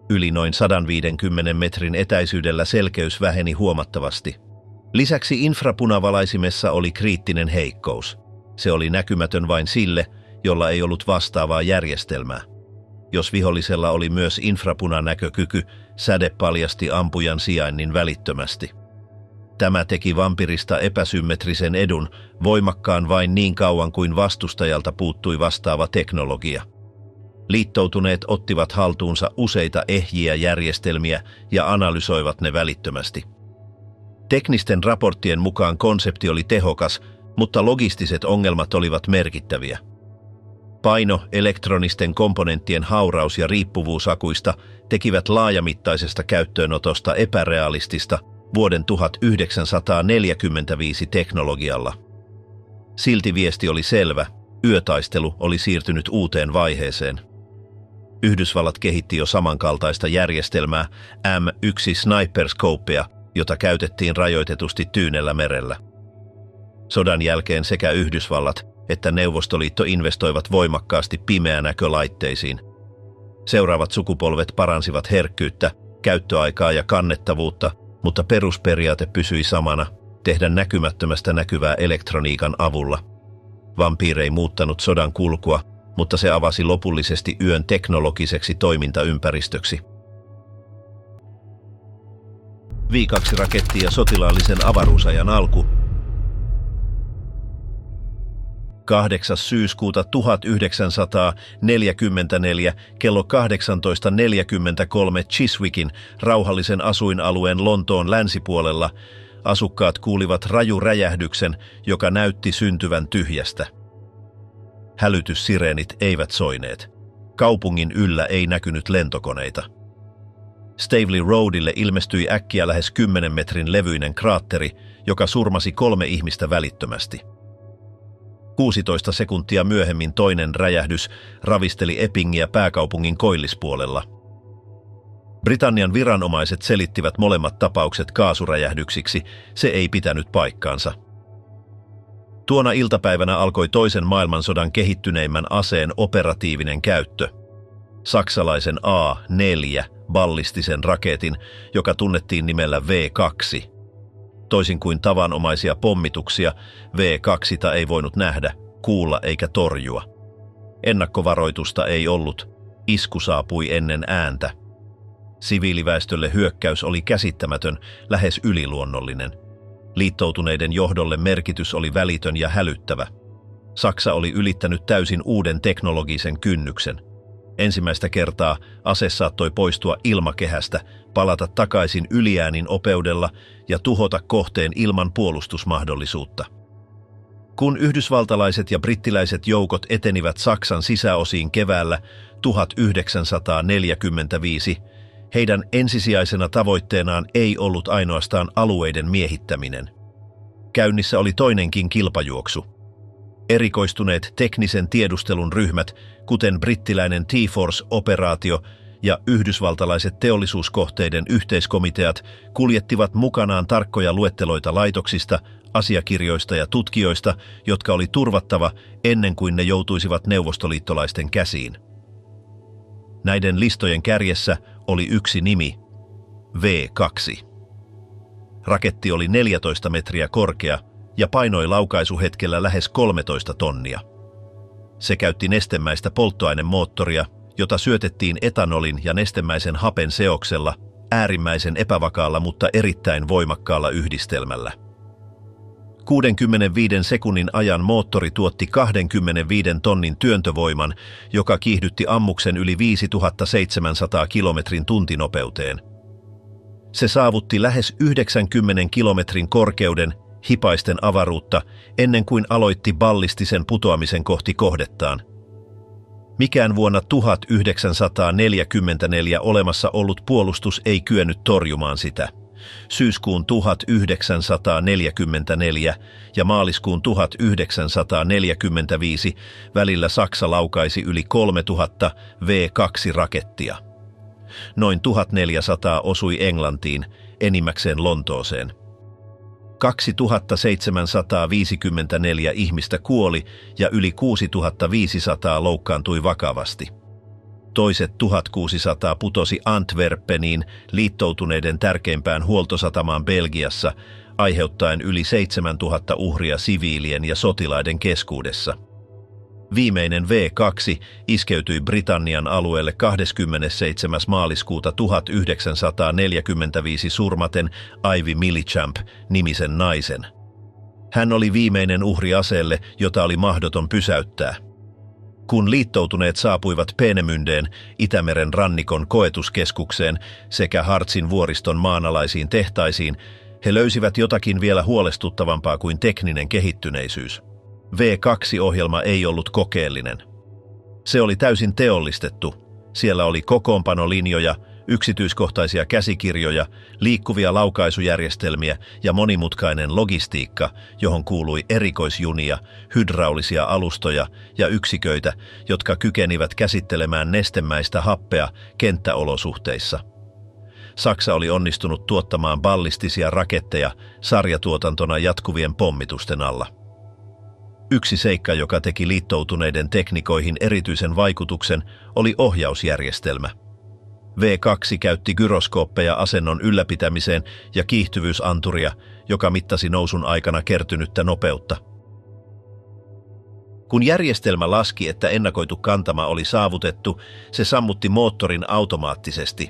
Yli noin 150 metrin etäisyydellä selkeys väheni huomattavasti. Lisäksi infrapunavalaisimessa oli kriittinen heikkous. Se oli näkymätön vain sille, jolla ei ollut vastaavaa järjestelmää. Jos vihollisella oli myös infrapunanäkökyky, säde paljasti ampujan sijainnin välittömästi. Tämä teki vampirista epäsymmetrisen edun, voimakkaan vain niin kauan kuin vastustajalta puuttui vastaava teknologia. Liittoutuneet ottivat haltuunsa useita ehjiä järjestelmiä ja analysoivat ne välittömästi. Teknisten raporttien mukaan konsepti oli tehokas, mutta logistiset ongelmat olivat merkittäviä. Paino, elektronisten komponenttien hauraus ja riippuvuus akuista tekivät laajamittaisesta käyttöönotosta epärealistista vuoden 1945 teknologialla. Silti viesti oli selvä, yötaistelu oli siirtynyt uuteen vaiheeseen. Yhdysvallat kehitti jo samankaltaista järjestelmää, M1 Sniper-scopea, jota käytettiin rajoitetusti Tyynellä merellä. Sodan jälkeen sekä Yhdysvallat että Neuvostoliitto investoivat voimakkaasti pimeänäkölaitteisiin. Seuraavat sukupolvet paransivat herkkyyttä, käyttöaikaa ja kannettavuutta, mutta perusperiaate pysyi samana, tehdä näkymättömästä näkyvää elektroniikan avulla. Vampire ei muuttanut sodan kulkua, mutta se avasi lopullisesti yön teknologiseksi toimintaympäristöksi. V2-raketti ja sotilaallisen avaruusajan alku. 8. syyskuuta 1944 kello 18.43 Chiswickin rauhallisen asuinalueen Lontoon länsipuolella asukkaat kuulivat rajuräjähdyksen, joka näytti syntyvän tyhjästä. Hälytyssireenit eivät soineet. Kaupungin yllä ei näkynyt lentokoneita. Staveley Roadille ilmestyi äkkiä lähes 10 metrin levyinen kraatteri, joka surmasi 3 ihmistä välittömästi. 16 sekuntia myöhemmin toinen räjähdys ravisteli Eppingiä pääkaupungin koillispuolella. Britannian viranomaiset selittivät molemmat tapaukset kaasuräjähdyksiksi, se ei pitänyt paikkaansa. Tuona iltapäivänä alkoi toisen maailmansodan kehittyneimmän aseen operatiivinen käyttö. Saksalaisen A4 ballistisen raketin, joka tunnettiin nimellä V2. Toisin kuin tavanomaisia pommituksia, V2 ei voinut nähdä, kuulla eikä torjua. Ennakkovaroitusta ei ollut, isku saapui ennen ääntä. Siviiliväestölle hyökkäys oli käsittämätön, lähes yliluonnollinen. Liittoutuneiden johdolle merkitys oli välitön ja hälyttävä. Saksa oli ylittänyt täysin uuden teknologisen kynnyksen. Ensimmäistä kertaa ase saattoi poistua ilmakehästä, palata takaisin yliäänin opeudella ja tuhota kohteen ilman puolustusmahdollisuutta. Kun yhdysvaltalaiset ja brittiläiset joukot etenivät Saksan sisäosiin keväällä 1945, heidän ensisijaisena tavoitteenaan ei ollut ainoastaan alueiden miehittäminen. Käynnissä oli toinenkin kilpajuoksu. Erikoistuneet teknisen tiedustelun ryhmät, kuten brittiläinen T-Force-operaatio ja yhdysvaltalaiset teollisuuskohteiden yhteiskomiteat, kuljettivat mukanaan tarkkoja luetteloita laitoksista, asiakirjoista ja tutkijoista, jotka oli turvattava ennen kuin ne joutuisivat neuvostoliittolaisten käsiin. Näiden listojen kärjessä oli yksi nimi, V2. Raketti oli 14 metriä korkea ja painoi laukaisuhetkellä lähes 13 tonnia. Se käytti nestemäistä polttoainemoottoria, jota syötettiin etanolin ja nestemäisen hapen seoksella, äärimmäisen epävakaalla mutta erittäin voimakkaalla yhdistelmällä. 65 sekunnin ajan moottori tuotti 25 tonnin työntövoiman, joka kiihdytti ammuksen yli 5700 kilometrin tuntinopeuteen. Se saavutti lähes 90 kilometrin korkeuden hipaisten avaruutta ennen kuin aloitti ballistisen putoamisen kohti kohdettaan. Mikään vuonna 1944 olemassa ollut puolustus ei kyennyt torjumaan sitä. Syyskuun 1944 ja maaliskuun 1945 välillä Saksa laukaisi yli 3000 V2-rakettia. Noin 1400 osui Englantiin, enimmäkseen Lontooseen. 2754 ihmistä kuoli ja yli 6500 loukkaantui vakavasti. Toiset 1600 putosi Antwerpeniin, liittoutuneiden tärkeimpään huoltosatamaan Belgiassa, aiheuttaen yli 7000 uhria siviilien ja sotilaiden keskuudessa. Viimeinen V2 iskeytyi Britannian alueelle 27. maaliskuuta 1945 surmaten Ivy Millichamp-nimisen naisen. Hän oli viimeinen uhri aseelle, jota oli mahdoton pysäyttää. Kun liittoutuneet saapuivat Peenemündeen, Itämeren rannikon koetuskeskukseen sekä Hartsin vuoriston maanalaisiin tehtaisiin, he löysivät jotakin vielä huolestuttavampaa kuin tekninen kehittyneisyys. V2-ohjelma ei ollut kokeellinen. Se oli täysin teollistettu. Siellä oli kokoonpanolinjoja, yksityiskohtaisia käsikirjoja, liikkuvia laukaisujärjestelmiä ja monimutkainen logistiikka, johon kuului erikoisjunia, hydraulisia alustoja ja yksiköitä, jotka kykenivät käsittelemään nestemäistä happea kenttäolosuhteissa. Saksa oli onnistunut tuottamaan ballistisia raketteja sarjatuotantona jatkuvien pommitusten alla. Yksi seikka, joka teki liittoutuneiden teknikoihin erityisen vaikutuksen, oli ohjausjärjestelmä. V2 käytti gyroskooppeja asennon ylläpitämiseen ja kiihtyvyysanturia, joka mittasi nousun aikana kertynyttä nopeutta. Kun järjestelmä laski, että ennakoitu kantama oli saavutettu, se sammutti moottorin automaattisesti.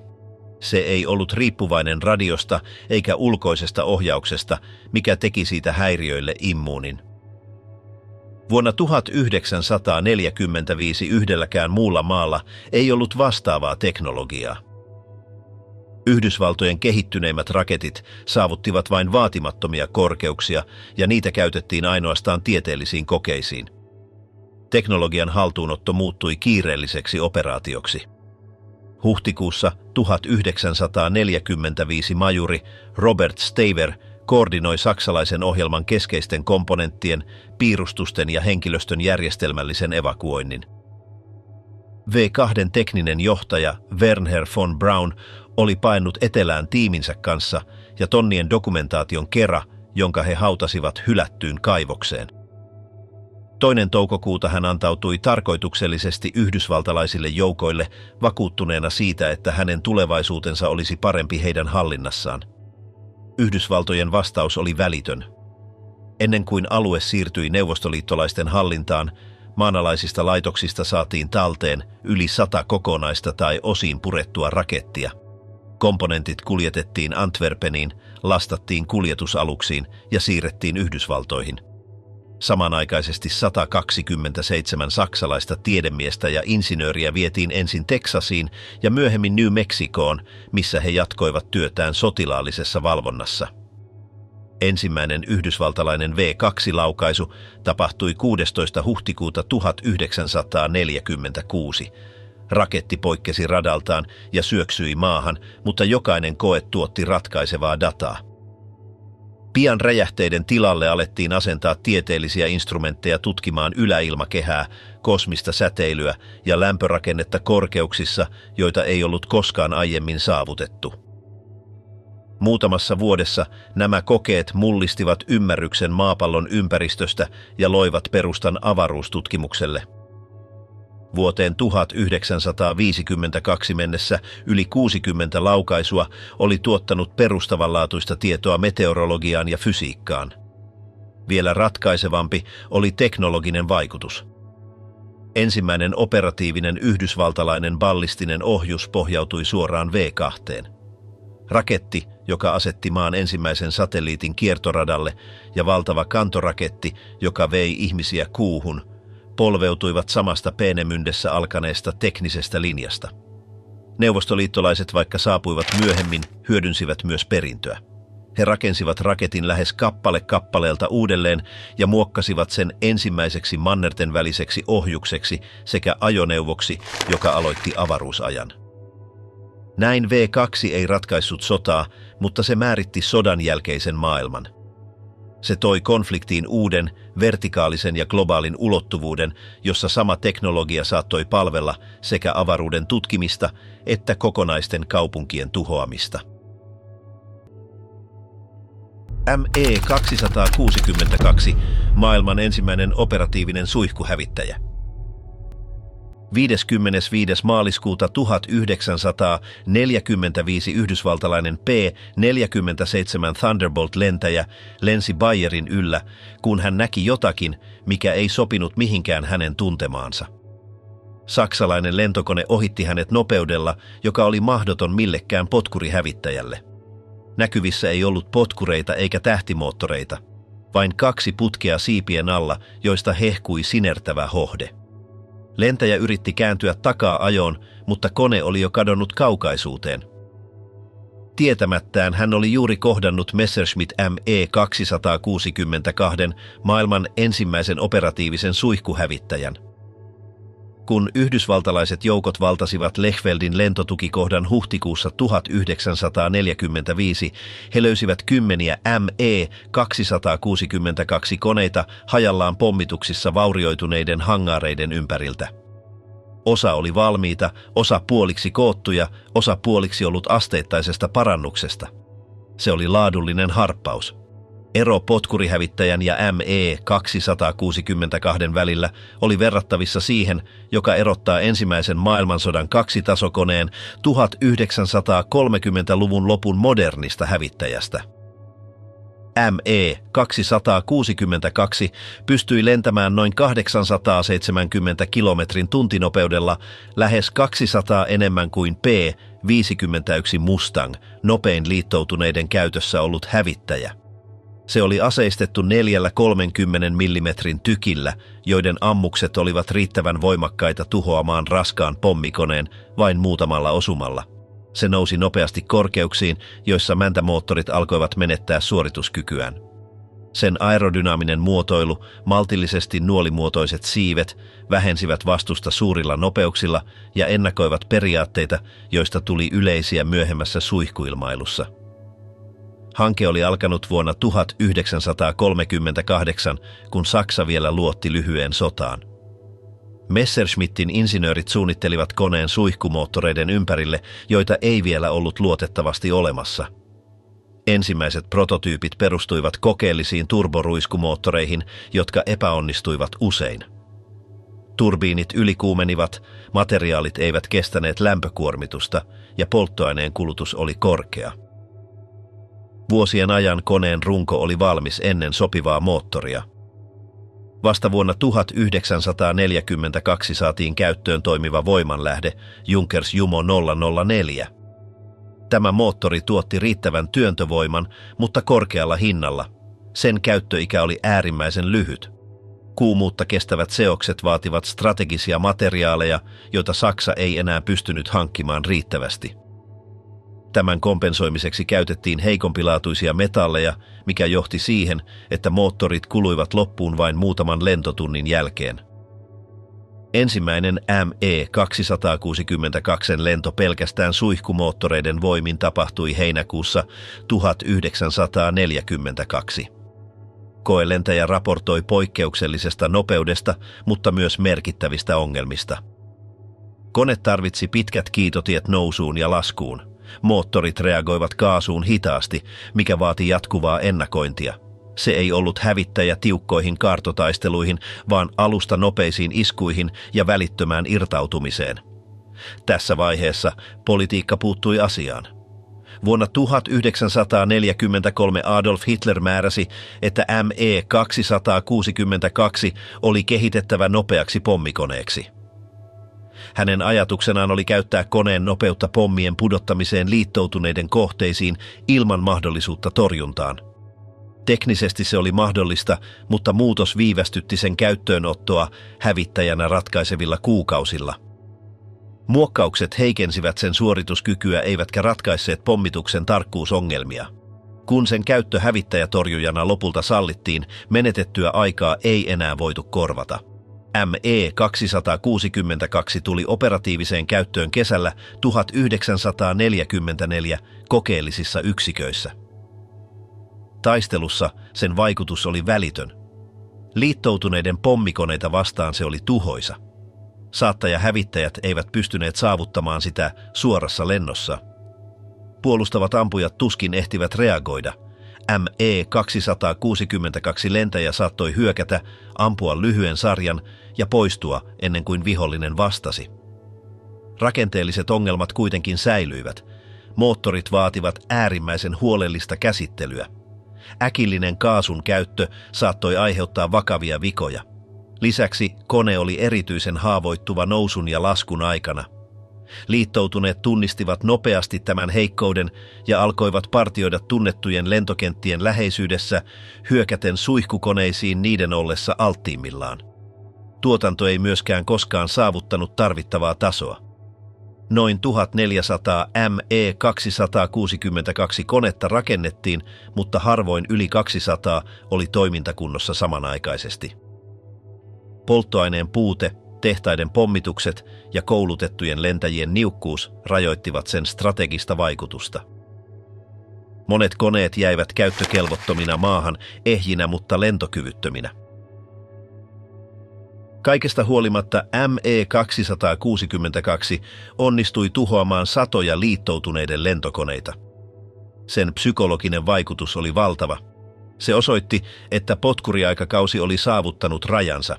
Se ei ollut riippuvainen radiosta eikä ulkoisesta ohjauksesta, mikä teki siitä häiriöille immuunin. Vuonna 1945 yhdelläkään muulla maalla ei ollut vastaavaa teknologiaa. Yhdysvaltojen kehittyneimmät raketit saavuttivat vain vaatimattomia korkeuksia ja niitä käytettiin ainoastaan tieteellisiin kokeisiin. Teknologian haltuunotto muuttui kiireelliseksi operaatioksi. Huhtikuussa 1945 majuri Robert Staver koordinoi saksalaisen ohjelman keskeisten komponenttien, piirustusten ja henkilöstön järjestelmällisen evakuoinnin. V2 tekninen johtaja Wernher von Braun oli paennut etelään tiiminsä kanssa ja tonnien dokumentaation kera, jonka he hautasivat hylättyyn kaivokseen. 2. toukokuuta hän antautui tarkoituksellisesti yhdysvaltalaisille joukoille vakuuttuneena siitä, että hänen tulevaisuutensa olisi parempi heidän hallinnassaan. Yhdysvaltojen vastaus oli välitön. Ennen kuin alue siirtyi neuvostoliittolaisten hallintaan, maanalaisista laitoksista saatiin talteen yli 100 kokonaista tai osiin purettua rakettia. Komponentit kuljetettiin Antwerpeniin, lastattiin kuljetusaluksiin ja siirrettiin Yhdysvaltoihin. Samanaikaisesti 127 saksalaista tiedemiestä ja insinööriä vietiin ensin Teksasiin ja myöhemmin New Mexicoon, missä he jatkoivat työtään sotilaallisessa valvonnassa. Ensimmäinen yhdysvaltalainen V2-laukaisu tapahtui 16. huhtikuuta 1946. Raketti poikkesi radaltaan ja syöksyi maahan, mutta jokainen koe tuotti ratkaisevaa dataa. Pian räjähteiden tilalle alettiin asentaa tieteellisiä instrumentteja tutkimaan yläilmakehää, kosmista säteilyä ja lämpörakennetta korkeuksissa, joita ei ollut koskaan aiemmin saavutettu. Muutamassa vuodessa nämä kokeet mullistivat ymmärryksen maapallon ympäristöstä ja loivat perustan avaruustutkimukselle. Vuoteen 1952 mennessä yli 60 laukaisua oli tuottanut perustavanlaatuista tietoa meteorologiaan ja fysiikkaan. Vielä ratkaisevampi oli teknologinen vaikutus. Ensimmäinen operatiivinen yhdysvaltalainen ballistinen ohjus pohjautui suoraan V2. Raketti, joka asetti maan ensimmäisen satelliitin kiertoradalle, ja valtava kantoraketti, joka vei ihmisiä kuuhun, polveutuivat samasta Peenemündessä alkaneesta teknisestä linjasta. Neuvostoliittolaiset, vaikka saapuivat myöhemmin, hyödynsivät myös perintöä. He rakensivat raketin lähes kappale kappaleelta uudelleen ja muokkasivat sen ensimmäiseksi mannerten väliseksi ohjukseksi sekä ajoneuvoksi, joka aloitti avaruusajan. Näin V2 ei ratkaissut sotaa, mutta se määritti sodan jälkeisen maailman. Se toi konfliktiin uuden, vertikaalisen ja globaalin ulottuvuuden, jossa sama teknologia saattoi palvella sekä avaruuden tutkimista että kokonaisten kaupunkien tuhoamista. ME-262, maailman ensimmäinen operatiivinen suihkuhävittäjä. 25. maaliskuuta 1945 yhdysvaltalainen P-47 Thunderbolt-lentäjä lensi Bayerin yllä, kun hän näki jotakin, mikä ei sopinut mihinkään hänen tuntemaansa. Saksalainen lentokone ohitti hänet nopeudella, joka oli mahdoton millekään potkurihävittäjälle. Näkyvissä ei ollut potkureita eikä tähtimoottoreita, vain 2 putkea siipien alla, joista hehkui sinertävä hohde. Lentäjä yritti kääntyä takaa ajoon, mutta kone oli jo kadonnut kaukaisuuteen. Tietämättään hän oli juuri kohdannut Messerschmitt ME-262, maailman ensimmäisen operatiivisen suihkuhävittäjän. Kun yhdysvaltalaiset joukot valtasivat Lechfeldin lentotukikohdan huhtikuussa 1945, he löysivät kymmeniä ME-262 koneita hajallaan pommituksissa vaurioituneiden hangaareiden ympäriltä. Osa oli valmiita, osa puoliksi koottuja, osa puoliksi ollut asteittaisesta parannuksesta. Se oli laadullinen harppaus. Ero potkurihävittäjän ja ME-262 välillä oli verrattavissa siihen, joka erottaa ensimmäisen maailmansodan 2-tasokoneen 1930-luvun lopun modernista hävittäjästä. ME-262 pystyi lentämään noin 870 kilometrin tuntinopeudella, lähes 200 enemmän kuin P-51 Mustang, nopein liittoutuneiden käytössä ollut hävittäjä. Se oli aseistettu 4 30 mm tykillä, joiden ammukset olivat riittävän voimakkaita tuhoamaan raskaan pommikoneen vain muutamalla osumalla. Se nousi nopeasti korkeuksiin, joissa mäntämoottorit alkoivat menettää suorituskykyään. Sen aerodynaaminen muotoilu, maltillisesti nuolimuotoiset siivet, vähensivät vastusta suurilla nopeuksilla ja ennakoivat periaatteita, joista tuli yleisiä myöhemmässä suihkuilmailussa. Hanke oli alkanut vuonna 1938, kun Saksa vielä luotti lyhyeen sotaan. Messerschmittin insinöörit suunnittelivat koneen suihkumoottoreiden ympärille, joita ei vielä ollut luotettavasti olemassa. Ensimmäiset prototyypit perustuivat kokeellisiin turboruiskumoottoreihin, jotka epäonnistuivat usein. Turbiinit ylikuumenivat, materiaalit eivät kestäneet lämpökuormitusta ja polttoaineen kulutus oli korkea. Vuosien ajan koneen runko oli valmis ennen sopivaa moottoria. Vasta vuonna 1942 saatiin käyttöön toimiva voimanlähde Junkers Jumo 004. Tämä moottori tuotti riittävän työntövoiman, mutta korkealla hinnalla. Sen käyttöikä oli äärimmäisen lyhyt. Kuumuutta kestävät seokset vaativat strategisia materiaaleja, joita Saksa ei enää pystynyt hankkimaan riittävästi. Tämän kompensoimiseksi käytettiin heikompilaatuisia metalleja, mikä johti siihen, että moottorit kuluivat loppuun vain muutaman lentotunnin jälkeen. Ensimmäinen ME-262 lento pelkästään suihkumoottoreiden voimin tapahtui heinäkuussa 1942. Koelentäjä raportoi poikkeuksellisesta nopeudesta, mutta myös merkittävistä ongelmista. Kone tarvitsi pitkät kiitotiet nousuun ja laskuun. Moottorit reagoivat kaasuun hitaasti, mikä vaati jatkuvaa ennakointia. Se ei ollut hävittäjä tiukkoihin kaartotaisteluihin, vaan alusta nopeisiin iskuihin ja välittömään irtautumiseen. Tässä vaiheessa politiikka puuttui asiaan. Vuonna 1943 Adolf Hitler määräsi, että ME-262 oli kehitettävä nopeaksi pommikoneeksi. Hänen ajatuksenaan oli käyttää koneen nopeutta pommien pudottamiseen liittoutuneiden kohteisiin ilman mahdollisuutta torjuntaan. Teknisesti se oli mahdollista, mutta muutos viivästytti sen käyttöönottoa hävittäjänä ratkaisevilla kuukausilla. Muokkaukset heikensivät sen suorituskykyä eivätkä ratkaisseet pommituksen tarkkuusongelmia. Kun sen käyttö hävittäjätorjujana lopulta sallittiin, menetettyä aikaa ei enää voitu korvata. ME-262 tuli operatiiviseen käyttöön kesällä 1944 kokeellisissa yksiköissä. Taistelussa sen vaikutus oli välitön. Liittoutuneiden pommikoneita vastaan se oli tuhoisa. Saattaja-hävittäjät eivät pystyneet saavuttamaan sitä suorassa lennossa. Puolustavat ampujat tuskin ehtivät reagoida. ME-262 lentäjä saattoi hyökätä, ampua lyhyen sarjan ja poistua ennen kuin vihollinen vastasi. Rakenteelliset ongelmat kuitenkin säilyivät. Moottorit vaativat äärimmäisen huolellista käsittelyä. Äkillinen kaasun käyttö saattoi aiheuttaa vakavia vikoja. Lisäksi kone oli erityisen haavoittuva nousun ja laskun aikana. Liittoutuneet tunnistivat nopeasti tämän heikkouden ja alkoivat partioida tunnettujen lentokenttien läheisyydessä hyökäten suihkukoneisiin niiden ollessa alttiimmillaan. Tuotanto ei myöskään koskaan saavuttanut tarvittavaa tasoa. Noin 1400 ME-262 konetta rakennettiin, mutta harvoin yli 200 oli toimintakunnossa samanaikaisesti. Polttoaineen puute, tehtaiden pommitukset ja koulutettujen lentäjien niukkuus rajoittivat sen strategista vaikutusta. Monet koneet jäivät käyttökelvottomina maahan, ehjinä mutta lentokyvyttöminä. Kaikesta huolimatta ME-262 onnistui tuhoamaan satoja liittoutuneiden lentokoneita. Sen psykologinen vaikutus oli valtava. Se osoitti, että potkuriaikakausi oli saavuttanut rajansa.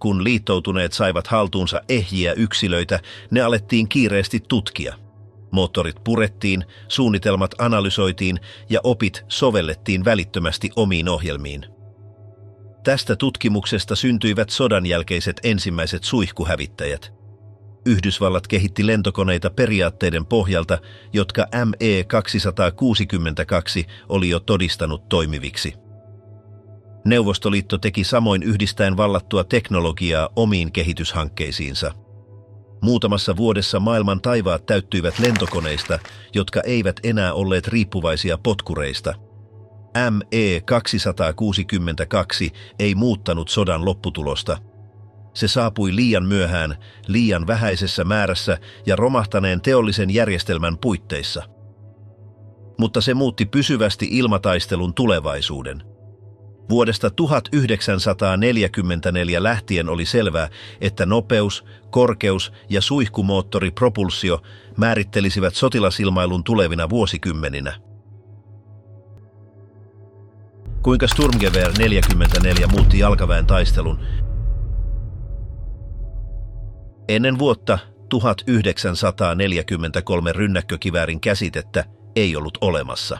Kun liittoutuneet saivat haltuunsa ehjiä yksilöitä, ne alettiin kiireesti tutkia. Moottorit purettiin, suunnitelmat analysoitiin ja opit sovellettiin välittömästi omiin ohjelmiin. Tästä tutkimuksesta syntyivät sodan jälkeiset ensimmäiset suihkuhävittäjät. Yhdysvallat kehitti lentokoneita periaatteiden pohjalta, jotka ME-262 oli jo todistanut toimiviksi. Neuvostoliitto teki samoin yhdistäen vallattua teknologiaa omiin kehityshankkeisiinsa. Muutamassa vuodessa maailman taivaat täyttyivät lentokoneista, jotka eivät enää olleet riippuvaisia potkureista. ME-262 ei muuttanut sodan lopputulosta. Se saapui liian myöhään, liian vähäisessä määrässä ja romahtaneen teollisen järjestelmän puitteissa. Mutta se muutti pysyvästi ilmataistelun tulevaisuuden. Vuodesta 1944 lähtien oli selvää, että nopeus, korkeus ja suihkumoottoripropulsio määrittelisivät sotilasilmailun tulevina vuosikymmeninä. Kuinka Sturmgewehr 44 muutti jalkaväen taistelun? Ennen vuotta 1943 rynnäkkökiväärin käsitettä ei ollut olemassa.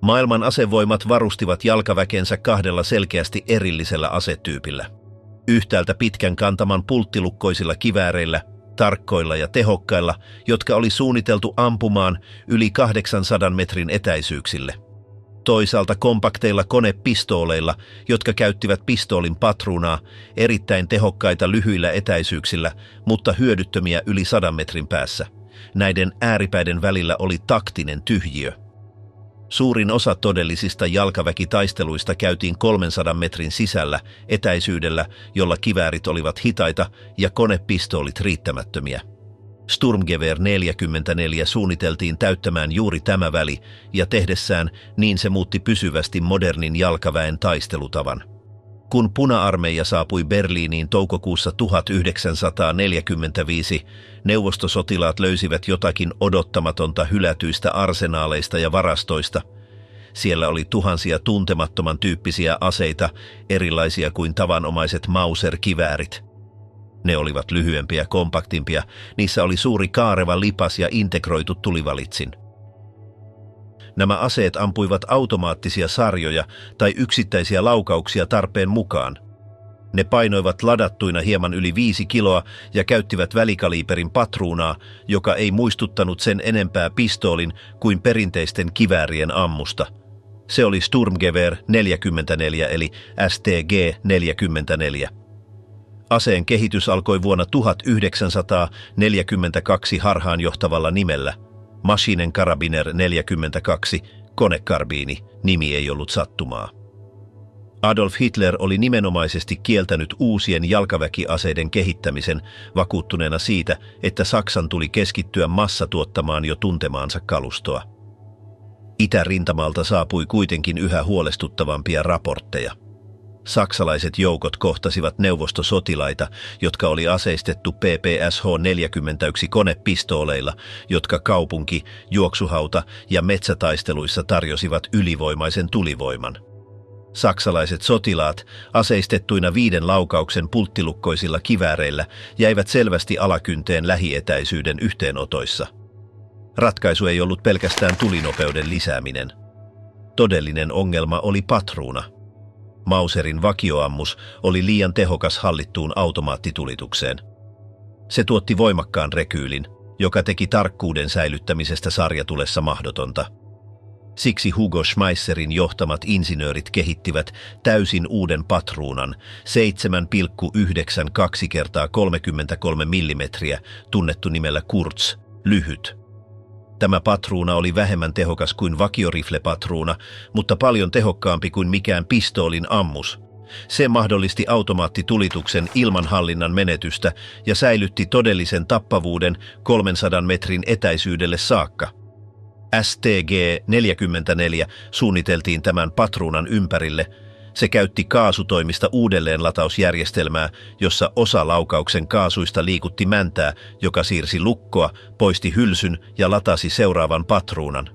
Maailman asevoimat varustivat jalkaväkensä kahdella selkeästi erillisellä asetyypillä. Yhtäältä pitkän kantaman pulttilukkoisilla kivääreillä, tarkkoilla ja tehokkailla, jotka oli suunniteltu ampumaan yli 800 metrin etäisyyksille. Toisaalta kompakteilla konepistooleilla, jotka käyttivät pistoolin patruunaa, erittäin tehokkaita lyhyillä etäisyyksillä, mutta hyödyttömiä yli 100 metrin päässä. Näiden ääripäiden välillä oli taktinen tyhjiö. Suurin osa todellisista jalkaväkitaisteluista käytiin 300 metrin sisällä etäisyydellä, jolla kiväärit olivat hitaita ja konepistoolit riittämättömiä. Sturmgewehr 44 suunniteltiin täyttämään juuri tämä väli, ja tehdessään niin se muutti pysyvästi modernin jalkaväen taistelutavan. Kun Puna-armeija saapui Berliiniin toukokuussa 1945, neuvostosotilaat löysivät jotakin odottamatonta hylätyistä arsenaaleista ja varastoista. Siellä oli tuhansia tuntemattoman tyyppisiä aseita, erilaisia kuin tavanomaiset Mauser-kiväärit. Ne olivat lyhyempiä ja kompaktimpia, niissä oli suuri kaareva lipas ja integroitu tulivalitsin. Nämä aseet ampuivat automaattisia sarjoja tai yksittäisiä laukauksia tarpeen mukaan. Ne painoivat ladattuina hieman yli 5 kiloa ja käyttivät välikaliiperin patruunaa, joka ei muistuttanut sen enempää pistoolin kuin perinteisten kiväärien ammusta. Se oli Sturmgewehr 44 eli STG-44. Aseen kehitys alkoi vuonna 1942 harhaanjohtavalla nimellä. Maschinenkarabiner 42, konekarbiini, nimi ei ollut sattumaa. Adolf Hitler oli nimenomaisesti kieltänyt uusien jalkaväkiaseiden kehittämisen vakuuttuneena siitä, että Saksan tuli keskittyä massatuottamaan jo tuntemaansa kalustoa. Itärintamalta saapui kuitenkin yhä huolestuttavampia raportteja. Saksalaiset joukot kohtasivat neuvostosotilaita, jotka oli aseistettu PPSH-41 konepistooleilla, jotka kaupunki-, juoksuhauta- ja metsätaisteluissa tarjosivat ylivoimaisen tulivoiman. Saksalaiset sotilaat, aseistettuina 5 laukauksen pulttilukkoisilla kivääreillä, jäivät selvästi alakynteen lähietäisyyden yhteenotoissa. Ratkaisu ei ollut pelkästään tulinopeuden lisääminen. Todellinen ongelma oli patruuna. Mauserin vakioammus oli liian tehokas hallittuun automaattitulitukseen. Se tuotti voimakkaan rekyylin, joka teki tarkkuuden säilyttämisestä sarjatulessa mahdotonta. Siksi Hugo Schmeisserin johtamat insinöörit kehittivät täysin uuden patruunan, 7,92 x 33 mm, tunnettu nimellä Kurz, lyhyt. Tämä patruuna oli vähemmän tehokas kuin vakioriflepatruuna, mutta paljon tehokkaampi kuin mikään pistoolin ammus. Se mahdollisti automaattitulituksen ilman hallinnan menetystä ja säilytti todellisen tappavuuden 300 metrin etäisyydelle saakka. STG-44 suunniteltiin tämän patruunan ympärille. Se käytti kaasutoimista uudelleenlatausjärjestelmää, jossa osa laukauksen kaasuista liikutti mäntää, joka siirsi lukkoa, poisti hylsyn ja latasi seuraavan patruunan.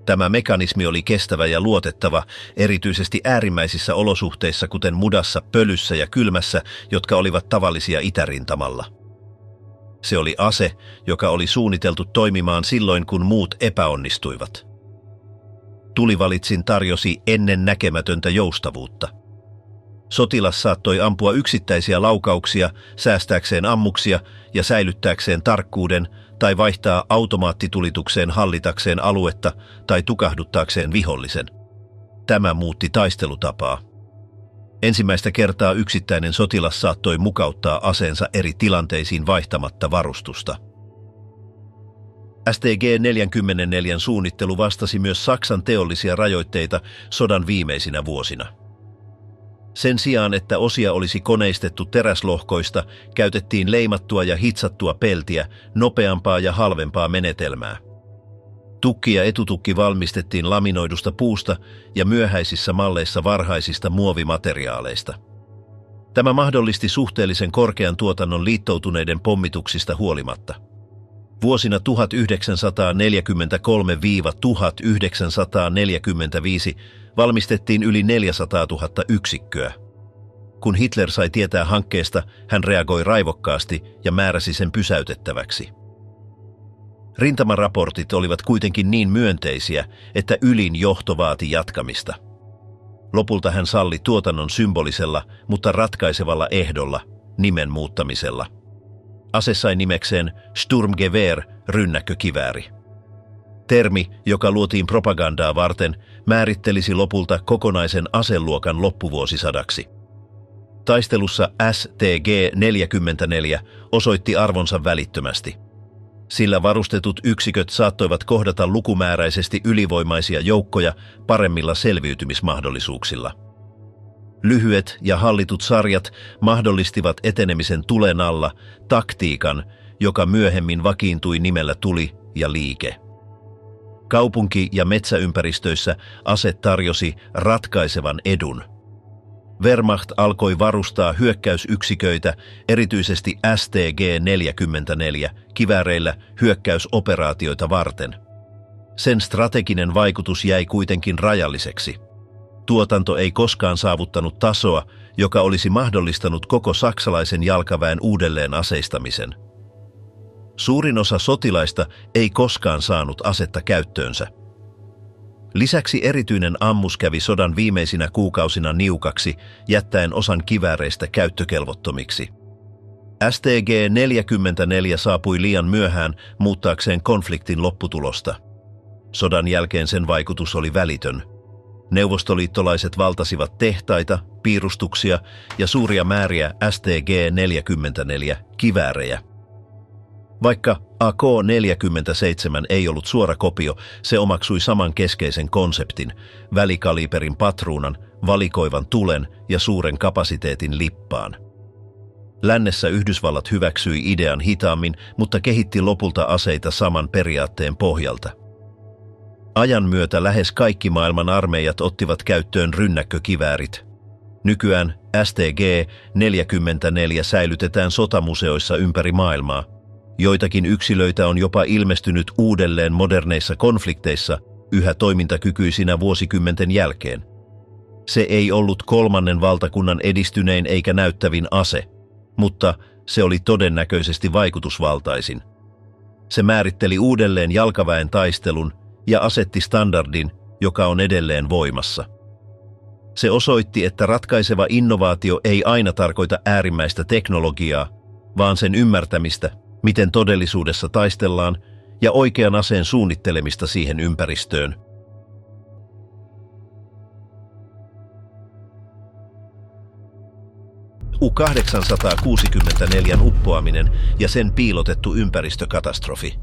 Tämä mekanismi oli kestävä ja luotettava, erityisesti äärimmäisissä olosuhteissa kuten mudassa, pölyssä ja kylmässä, jotka olivat tavallisia itärintamalla. Se oli ase, joka oli suunniteltu toimimaan silloin, kun muut epäonnistuivat. Tulivalitsin tarjosi ennen näkemätöntä joustavuutta. Sotilas saattoi ampua yksittäisiä laukauksia säästääkseen ammuksia ja säilyttääkseen tarkkuuden tai vaihtaa automaattitulitukseen hallitakseen aluetta tai tukahduttaakseen vihollisen. Tämä muutti taistelutapaa. Ensimmäistä kertaa yksittäinen sotilas saattoi mukauttaa aseensa eri tilanteisiin vaihtamatta varustusta. STG-44 suunnittelu vastasi myös Saksan teollisia rajoitteita sodan viimeisinä vuosina. Sen sijaan, että osia olisi koneistettu teräslohkoista, käytettiin leimattua ja hitsattua peltiä, nopeampaa ja halvempaa menetelmää. Tukki ja etutukki valmistettiin laminoidusta puusta ja myöhäisissä malleissa varhaisista muovimateriaaleista. Tämä mahdollisti suhteellisen korkean tuotannon liittoutuneiden pommituksista huolimatta. Vuosina 1943–1945 valmistettiin yli 400 000 yksikköä. Kun Hitler sai tietää hankkeesta, hän reagoi raivokkaasti ja määräsi sen pysäytettäväksi. Rintamaraportit olivat kuitenkin niin myönteisiä, että ylin johto vaati jatkamista. Lopulta hän salli tuotannon symbolisella, mutta ratkaisevalla ehdolla, nimen muuttamisella. Ase sai nimekseen Sturmgewehr, rynnäkkökivääri. Termi, joka luotiin propagandaa varten, määrittelisi lopulta kokonaisen aseluokan loppuvuosisadaksi. Taistelussa STG-44 osoitti arvonsa välittömästi. Sillä varustetut yksiköt saattoivat kohdata lukumääräisesti ylivoimaisia joukkoja paremmilla selviytymismahdollisuuksilla. Lyhyet ja hallitut sarjat mahdollistivat etenemisen tulen alla, taktiikan, joka myöhemmin vakiintui nimellä tuli ja liike. Kaupunki- ja metsäympäristöissä ase tarjosi ratkaisevan edun. Wehrmacht alkoi varustaa hyökkäysyksiköitä, erityisesti STG-44 kivääreillä hyökkäysoperaatioita varten. Sen strateginen vaikutus jäi kuitenkin rajalliseksi. Tuotanto ei koskaan saavuttanut tasoa, joka olisi mahdollistanut koko saksalaisen jalkaväen uudelleen aseistamisen. Suurin osa sotilaista ei koskaan saanut asetta käyttöönsä. Lisäksi erityinen ammus kävi sodan viimeisinä kuukausina niukaksi, jättäen osan kivääreistä käyttökelvottomiksi. STG-44 saapui liian myöhään muuttaakseen konfliktin lopputulosta. Sodan jälkeen sen vaikutus oli välitön. Neuvostoliittolaiset valtasivat tehtaita, piirustuksia ja suuria määriä STG-44-kiväärejä. Vaikka AK-47 ei ollut suora kopio, se omaksui saman keskeisen konseptin, välikaliiperin patruunan, valikoivan tulen ja suuren kapasiteetin lippaan. Lännessä Yhdysvallat hyväksyi idean hitaammin, mutta kehitti lopulta aseita saman periaatteen pohjalta. Ajan myötä lähes kaikki maailman armeijat ottivat käyttöön rynnäkkökiväärit. Nykyään STG-44 säilytetään sotamuseoissa ympäri maailmaa. Joitakin yksilöitä on jopa ilmestynyt uudelleen moderneissa konflikteissa yhä toimintakykyisinä vuosikymmenten jälkeen. Se ei ollut kolmannen valtakunnan edistynein eikä näyttävin ase, mutta se oli todennäköisesti vaikutusvaltaisin. Se määritteli uudelleen jalkaväen taistelun ja asetti standardin, joka on edelleen voimassa. Se osoitti, että ratkaiseva innovaatio ei aina tarkoita äärimmäistä teknologiaa, vaan sen ymmärtämistä, miten todellisuudessa taistellaan, ja oikean aseen suunnittelemista siihen ympäristöön. U-864 uppoaminen ja sen piilotettu ympäristökatastrofi.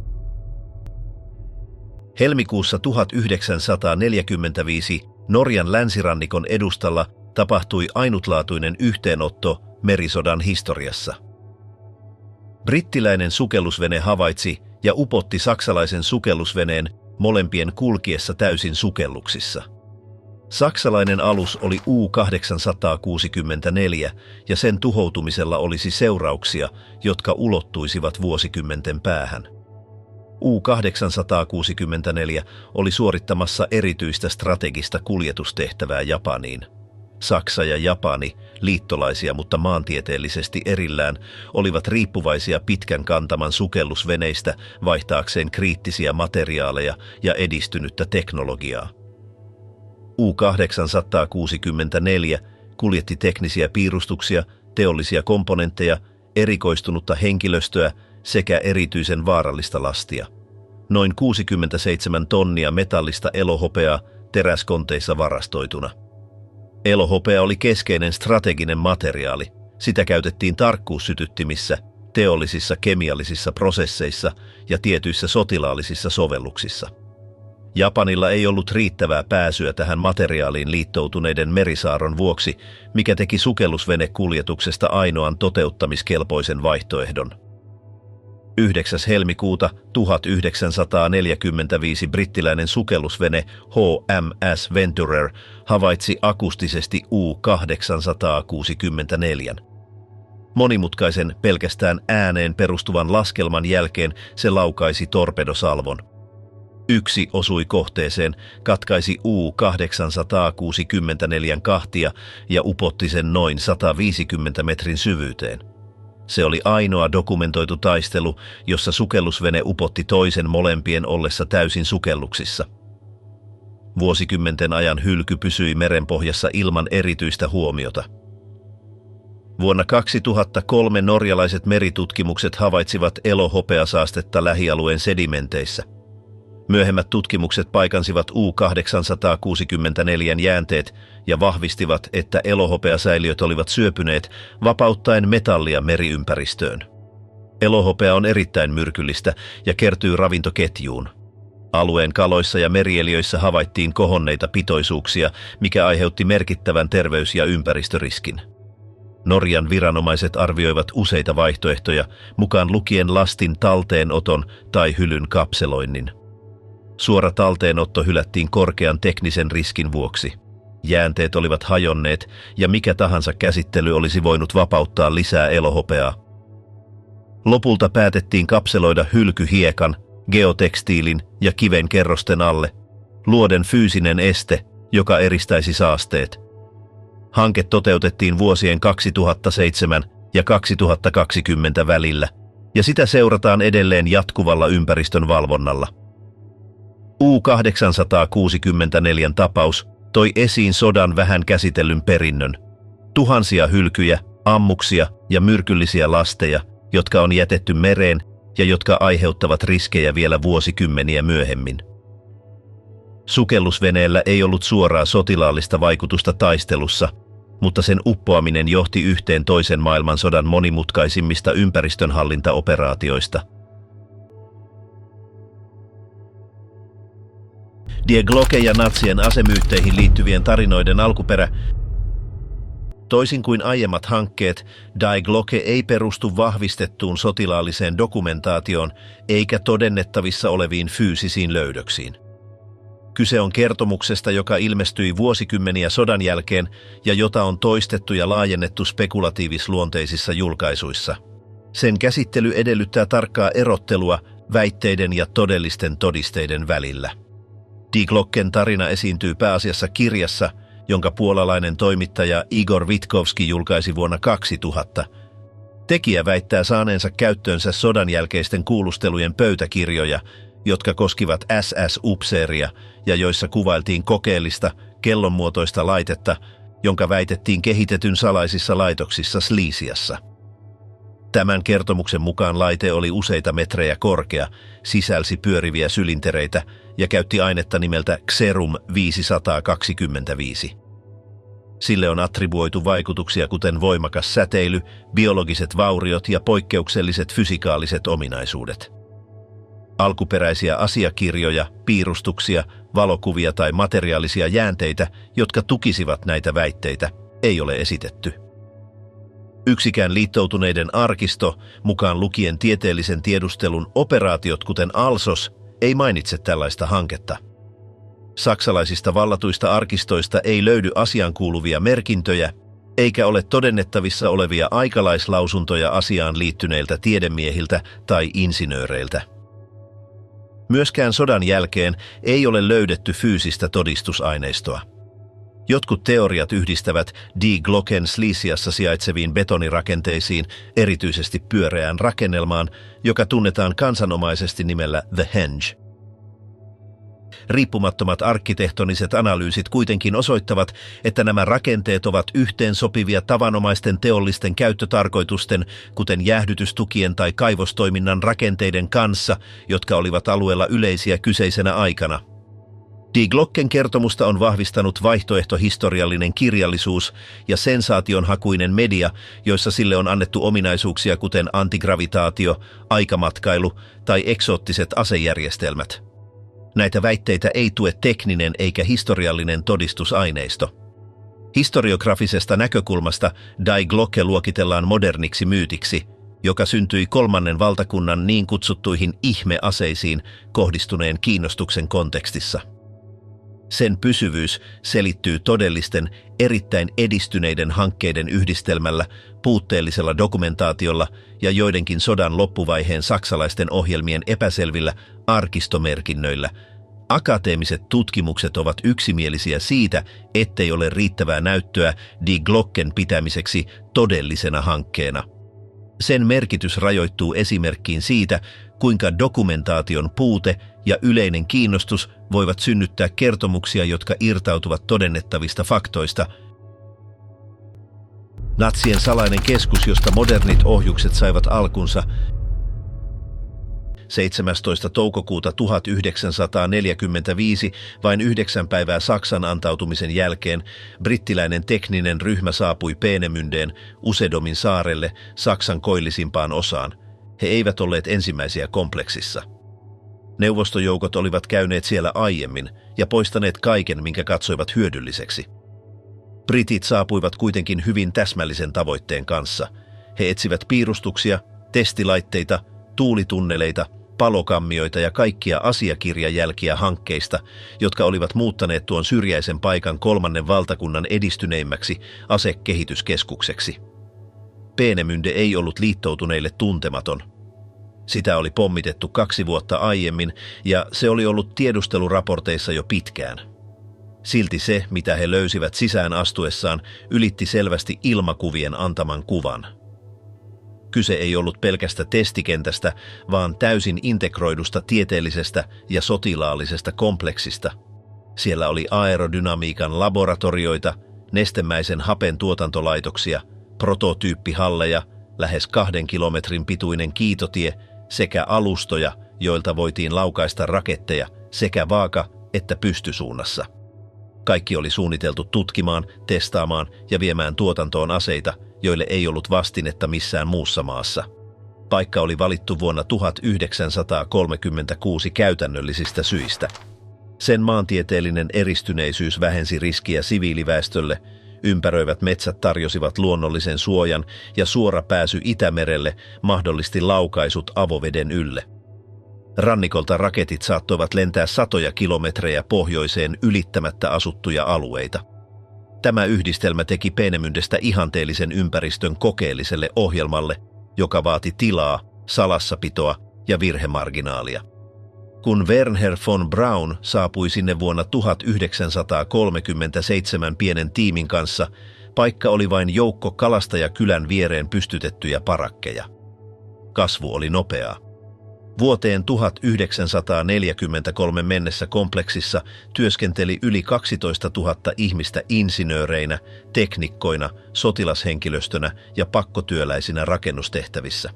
Helmikuussa 1945 Norjan länsirannikon edustalla tapahtui ainutlaatuinen yhteenotto merisodan historiassa. Brittiläinen sukellusvene havaitsi ja upotti saksalaisen sukellusveneen molempien kulkiessa täysin sukelluksissa. Saksalainen alus oli U-864 ja sen tuhoutumisella olisi seurauksia, jotka ulottuisivat vuosikymmenten päähän. U-864 oli suorittamassa erityistä strategista kuljetustehtävää Japaniin. Saksa ja Japani, liittolaisia mutta maantieteellisesti erillään, olivat riippuvaisia pitkän kantaman sukellusveneistä vaihtaakseen kriittisiä materiaaleja ja edistynyttä teknologiaa. U-864 kuljetti teknisiä piirustuksia, teollisia komponentteja, erikoistunutta henkilöstöä sekä erityisen vaarallista lastia. Noin 67 tonnia metallista elohopeaa teräskonteissa varastoituna. Elohopea oli keskeinen strateginen materiaali. Sitä käytettiin tarkkuussytyttimissä, teollisissa kemiallisissa prosesseissa ja tietyissä sotilaallisissa sovelluksissa. Japanilla ei ollut riittävää pääsyä tähän materiaaliin liittoutuneiden merisaaron vuoksi, mikä teki sukellusvenekuljetuksesta ainoan toteuttamiskelpoisen vaihtoehdon. 9. helmikuuta 1945 brittiläinen sukellusvene HMS Venturer havaitsi akustisesti U-864. Monimutkaisen pelkästään ääneen perustuvan laskelman jälkeen se laukaisi torpedosalvon. Yksi osui kohteeseen, katkaisi U-864 kahtia ja upotti sen noin 150 metrin syvyyteen. Se oli ainoa dokumentoitu taistelu, jossa sukellusvene upotti toisen molempien ollessa täysin sukelluksissa. Vuosikymmenten ajan hylky pysyi merenpohjassa ilman erityistä huomiota. Vuonna 2003 norjalaiset meritutkimukset havaitsivat elohopeasaastetta lähialueen sedimenteissä. Myöhemmät tutkimukset paikansivat U-864 jäänteet ja vahvistivat, että elohopeasäiliöt olivat syöpyneet, vapauttaen metallia meriympäristöön. Elohopea on erittäin myrkyllistä ja kertyy ravintoketjuun. Alueen kaloissa ja merieliöissä havaittiin kohonneita pitoisuuksia, mikä aiheutti merkittävän terveys- ja ympäristöriskin. Norjan viranomaiset arvioivat useita vaihtoehtoja, mukaan lukien lastin talteenoton tai hylyn kapseloinnin. Suora talteenotto hylättiin korkean teknisen riskin vuoksi. Jäänteet olivat hajonneet ja mikä tahansa käsittely olisi voinut vapauttaa lisää elohopeaa. Lopulta päätettiin kapseloida hylky hiekan, geotekstiilin ja kiven kerrosten alle, luoden fyysinen este, joka eristäisi saasteet. Hanke toteutettiin vuosien 2007 ja 2020 välillä, ja sitä seurataan edelleen jatkuvalla ympäristön valvonnalla. U-864 tapaus toi esiin sodan vähän käsitellyn perinnön. Tuhansia hylkyjä, ammuksia ja myrkyllisiä lasteja, jotka on jätetty mereen ja jotka aiheuttavat riskejä vielä vuosikymmeniä myöhemmin. Sukellusveneellä ei ollut suoraa sotilaallista vaikutusta taistelussa, mutta sen uppoaminen johti yhteen toisen maailmansodan monimutkaisimmista ympäristönhallintaoperaatioista. Die Glocke ja natsien asemyytteihin liittyvien tarinoiden alkuperä. Toisin kuin aiemmat hankkeet, Die Glocke ei perustu vahvistettuun sotilaalliseen dokumentaatioon eikä todennettavissa oleviin fyysisiin löydöksiin. Kyse on kertomuksesta, joka ilmestyi vuosikymmeniä sodan jälkeen ja jota on toistettu ja laajennettu spekulatiivisluonteisissa julkaisuissa. Sen käsittely edellyttää tarkkaa erottelua väitteiden ja todellisten todisteiden välillä. Die Glocken tarina esiintyy pääasiassa kirjassa, jonka puolalainen toimittaja Igor Witkowski julkaisi vuonna 2000. Tekijä väittää saaneensa käyttöönsä sodan jälkeisten kuulustelujen pöytäkirjoja, jotka koskivat SS-upseeria ja joissa kuvailtiin kokeellista, kellonmuotoista laitetta, jonka väitettiin kehitetyn salaisissa laitoksissa Slisiassa. Tämän kertomuksen mukaan laite oli useita metrejä korkea, sisälsi pyöriviä sylintereitä ja käytti ainetta nimeltä Xerum 525. Sille on attribuoitu vaikutuksia kuten voimakas säteily, biologiset vauriot ja poikkeukselliset fysikaaliset ominaisuudet. Alkuperäisiä asiakirjoja, piirustuksia, valokuvia tai materiaalisia jäänteitä, jotka tukisivat näitä väitteitä, ei ole esitetty. Yksikään liittoutuneiden arkisto, mukaan lukien tieteellisen tiedustelun operaatiot kuten ALSOS, ei mainitse tällaista hanketta. Saksalaisista vallatuista arkistoista ei löydy asiaankuuluvia merkintöjä, eikä ole todennettavissa olevia aikalaislausuntoja asiaan liittyneiltä tiedemiehiltä tai insinööreiltä. Myöskään sodan jälkeen ei ole löydetty fyysistä todistusaineistoa. Jotkut teoriat yhdistävät Die Glocken Slisiassa sijaitseviin betonirakenteisiin, erityisesti pyöreään rakennelmaan, joka tunnetaan kansanomaisesti nimellä The Henge. Riippumattomat arkkitehtoniset analyysit kuitenkin osoittavat, että nämä rakenteet ovat yhteensopivia tavanomaisten teollisten käyttötarkoitusten, kuten jäähdytystukien tai kaivostoiminnan rakenteiden kanssa, jotka olivat alueella yleisiä kyseisenä aikana. Die Glocken kertomusta on vahvistanut vaihtoehtohistoriallinen kirjallisuus ja sensaationhakuinen media, joissa sille on annettu ominaisuuksia kuten antigravitaatio, aikamatkailu tai eksoottiset asejärjestelmät. Näitä väitteitä ei tue tekninen eikä historiallinen todistusaineisto. Historiografisesta näkökulmasta Die Glocke luokitellaan moderniksi myytiksi, joka syntyi kolmannen valtakunnan niin kutsuttuihin ihmeaseisiin kohdistuneen kiinnostuksen kontekstissa. Sen pysyvyys selittyy todellisten, erittäin edistyneiden hankkeiden yhdistelmällä, puutteellisella dokumentaatiolla ja joidenkin sodan loppuvaiheen saksalaisten ohjelmien epäselvillä arkistomerkinnöillä. Akateemiset tutkimukset ovat yksimielisiä siitä, ettei ole riittävää näyttöä Die Glocken pitämiseksi todellisena hankkeena. Sen merkitys rajoittuu esimerkkiin siitä, kuinka dokumentaation puute ja yleinen kiinnostus voivat synnyttää kertomuksia, jotka irtautuvat todennettavista faktoista. Natsien salainen keskus, josta modernit ohjukset saivat alkunsa, 17. toukokuuta 1945, vain 9 päivää Saksan antautumisen jälkeen, brittiläinen tekninen ryhmä saapui Peenemündeen, Usedomin saarelle, Saksan koillisimpaan osaan. He eivät olleet ensimmäisiä kompleksissa. Neuvostojoukot olivat käyneet siellä aiemmin ja poistaneet kaiken, minkä katsoivat hyödylliseksi. Britit saapuivat kuitenkin hyvin täsmällisen tavoitteen kanssa. He etsivät piirustuksia, testilaitteita, tuulitunneleita, palokammioita ja kaikkia asiakirjajälkiä hankkeista, jotka olivat muuttaneet tuon syrjäisen paikan kolmannen valtakunnan edistyneimmäksi asekehityskeskukseksi. Peenemünde ei ollut liittoutuneille tuntematon. Sitä oli pommitettu 2 vuotta aiemmin ja se oli ollut tiedusteluraporteissa jo pitkään. Silti se, mitä he löysivät sisään astuessaan, ylitti selvästi ilmakuvien antaman kuvan. Kyse ei ollut pelkästä testikentästä, vaan täysin integroidusta tieteellisestä ja sotilaallisesta kompleksista. Siellä oli aerodynamiikan laboratorioita, nestemäisen hapen tuotantolaitoksia, prototyyppihalleja, lähes 2 kilometrin pituinen kiitotie sekä alustoja, joilta voitiin laukaista raketteja sekä vaaka- että pystysuunnassa. Kaikki oli suunniteltu tutkimaan, testaamaan ja viemään tuotantoon aseita, joille ei ollut vastinetta missään muussa maassa. Paikka oli valittu vuonna 1936 käytännöllisistä syistä. Sen maantieteellinen eristyneisyys vähensi riskiä siviiliväestölle, ympäröivät metsät tarjosivat luonnollisen suojan ja suora pääsy Itämerelle mahdollisti laukaisut avoveden ylle. Rannikolta raketit saattoivat lentää satoja kilometrejä pohjoiseen ylittämättä asuttuja alueita. Tämä yhdistelmä teki Peenemündestä ihanteellisen ympäristön kokeelliselle ohjelmalle, joka vaati tilaa, salassapitoa ja virhemarginaalia. Kun Wernher von Braun saapui sinne vuonna 1937 pienen tiimin kanssa, paikka oli vain joukko kalastajakylän viereen pystytettyjä parakkeja. Kasvu oli nopeaa. Vuoteen 1943 mennessä kompleksissa työskenteli yli 12 000 ihmistä insinööreinä, teknikkoina, sotilashenkilöstönä ja pakkotyöläisinä rakennustehtävissä.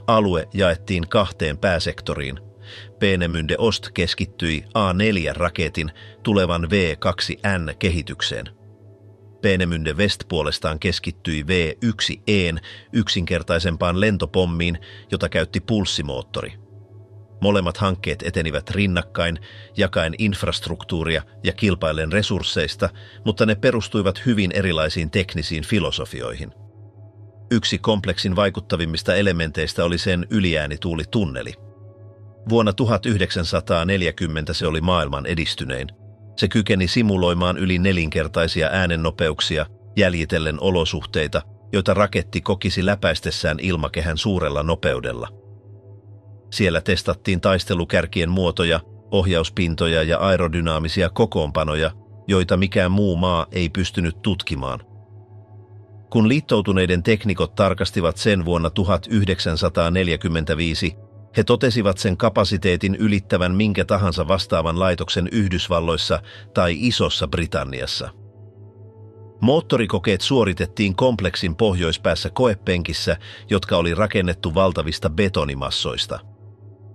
Alue jaettiin 2 pääsektoriin. Peenemünde Ost keskittyi A4-raketin tulevan V2N-kehitykseen. Peenemünde West puolestaan keskittyi V1E:n yksinkertaisempaan lentopommiin, jota käytti pulssimoottori. Molemmat hankkeet etenivät rinnakkain, jakaen infrastruktuuria ja kilpaillen resursseista, mutta ne perustuivat hyvin erilaisiin teknisiin filosofioihin. Yksi kompleksin vaikuttavimmista elementeistä oli sen yliäänituulitunneli. Vuonna 1940 se oli maailman edistynein. Se kykeni simuloimaan yli 4-kertaisia äänennopeuksia, jäljitellen olosuhteita, joita raketti kokisi läpäistessään ilmakehän suurella nopeudella. Siellä testattiin taistelukärkien muotoja, ohjauspintoja ja aerodynaamisia kokoonpanoja, joita mikään muu maa ei pystynyt tutkimaan. Kun liittoutuneiden teknikot tarkastivat sen vuonna 1945, he totesivat sen kapasiteetin ylittävän minkä tahansa vastaavan laitoksen Yhdysvalloissa tai Isossa Britanniassa. Moottorikokeet suoritettiin kompleksin pohjoispäässä koepenkissä, jotka oli rakennettu valtavista betonimassoista.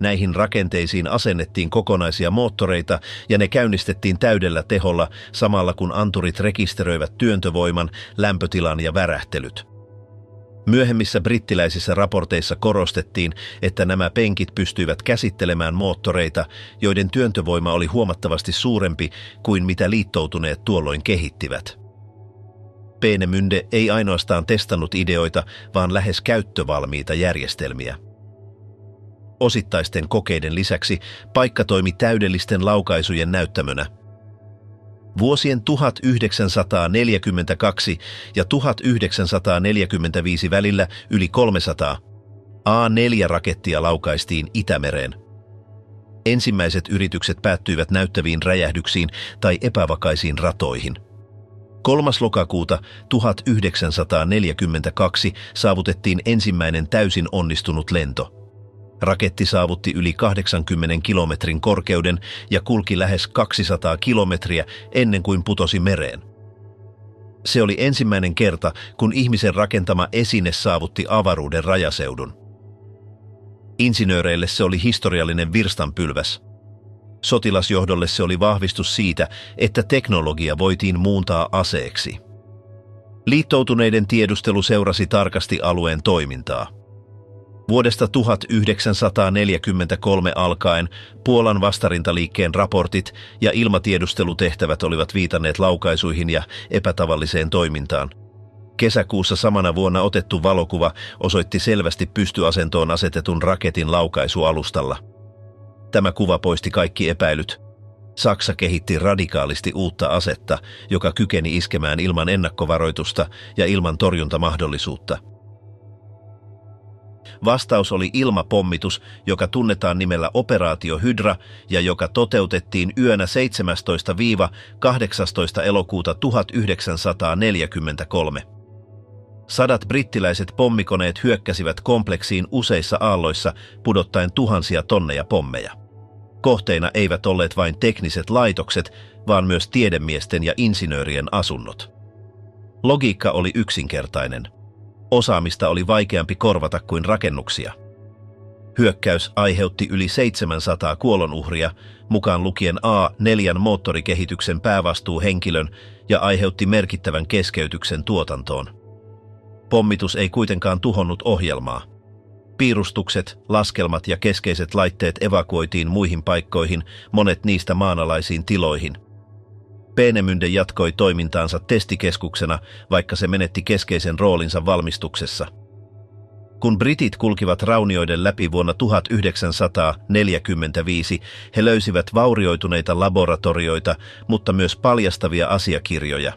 Näihin rakenteisiin asennettiin kokonaisia moottoreita ja ne käynnistettiin täydellä teholla samalla kun anturit rekisteröivät työntövoiman, lämpötilan ja värähtelyt. Myöhemmissä brittiläisissä raporteissa korostettiin, että nämä penkit pystyivät käsittelemään moottoreita, joiden työntövoima oli huomattavasti suurempi kuin mitä liittoutuneet tuolloin kehittivät. Peenemünde ei ainoastaan testannut ideoita, vaan lähes käyttövalmiita järjestelmiä. Osittaisten kokeiden lisäksi paikka toimi täydellisten laukaisujen näyttämönä. Vuosien 1942 ja 1945 välillä yli 300 A4-rakettia laukaistiin Itämereen. Ensimmäiset yritykset päättyivät näyttäviin räjähdyksiin tai epävakaisiin ratoihin. 3. lokakuuta 1942 saavutettiin ensimmäinen täysin onnistunut lento. Raketti saavutti yli 80 kilometrin korkeuden ja kulki lähes 200 kilometriä ennen kuin putosi mereen. Se oli ensimmäinen kerta, kun ihmisen rakentama esine saavutti avaruuden rajaseudun. Insinööreille se oli historiallinen virstanpylväs. Sotilasjohdolle se oli vahvistus siitä, että teknologia voitiin muuntaa aseeksi. Liittoutuneiden tiedustelu seurasi tarkasti alueen toimintaa. Vuodesta 1943 alkaen Puolan vastarintaliikkeen raportit ja ilmatiedustelutehtävät olivat viitanneet laukaisuihin ja epätavalliseen toimintaan. Kesäkuussa samana vuonna otettu valokuva osoitti selvästi pystyasentoon asetetun raketin laukaisualustalla. Tämä kuva poisti kaikki epäilyt. Saksa kehitti radikaalisti uutta asetta, joka kykeni iskemään ilman ennakkovaroitusta ja ilman torjuntamahdollisuutta. Vastaus oli ilmapommitus, joka tunnetaan nimellä Operaatio Hydra ja joka toteutettiin yönä 17–18 elokuuta 1943. Sadat brittiläiset pommikoneet hyökkäsivät kompleksiin useissa aalloissa pudottaen tuhansia tonneja pommeja. Kohteina eivät olleet vain tekniset laitokset, vaan myös tiedemiesten ja insinöörien asunnot. Logiikka oli yksinkertainen. Osaamista oli vaikeampi korvata kuin rakennuksia. Hyökkäys aiheutti yli 700 kuolonuhria, mukaan lukien A4 moottorikehityksen päävastuuhenkilön, ja aiheutti merkittävän keskeytyksen tuotantoon. Pommitus ei kuitenkaan tuhonnut ohjelmaa. Piirustukset, laskelmat ja keskeiset laitteet evakuoitiin muihin paikkoihin, monet niistä maanalaisiin tiloihin. Peenemünde jatkoi toimintaansa testikeskuksena, vaikka se menetti keskeisen roolinsa valmistuksessa. Kun britit kulkivat raunioiden läpi vuonna 1945, he löysivät vaurioituneita laboratorioita, mutta myös paljastavia asiakirjoja.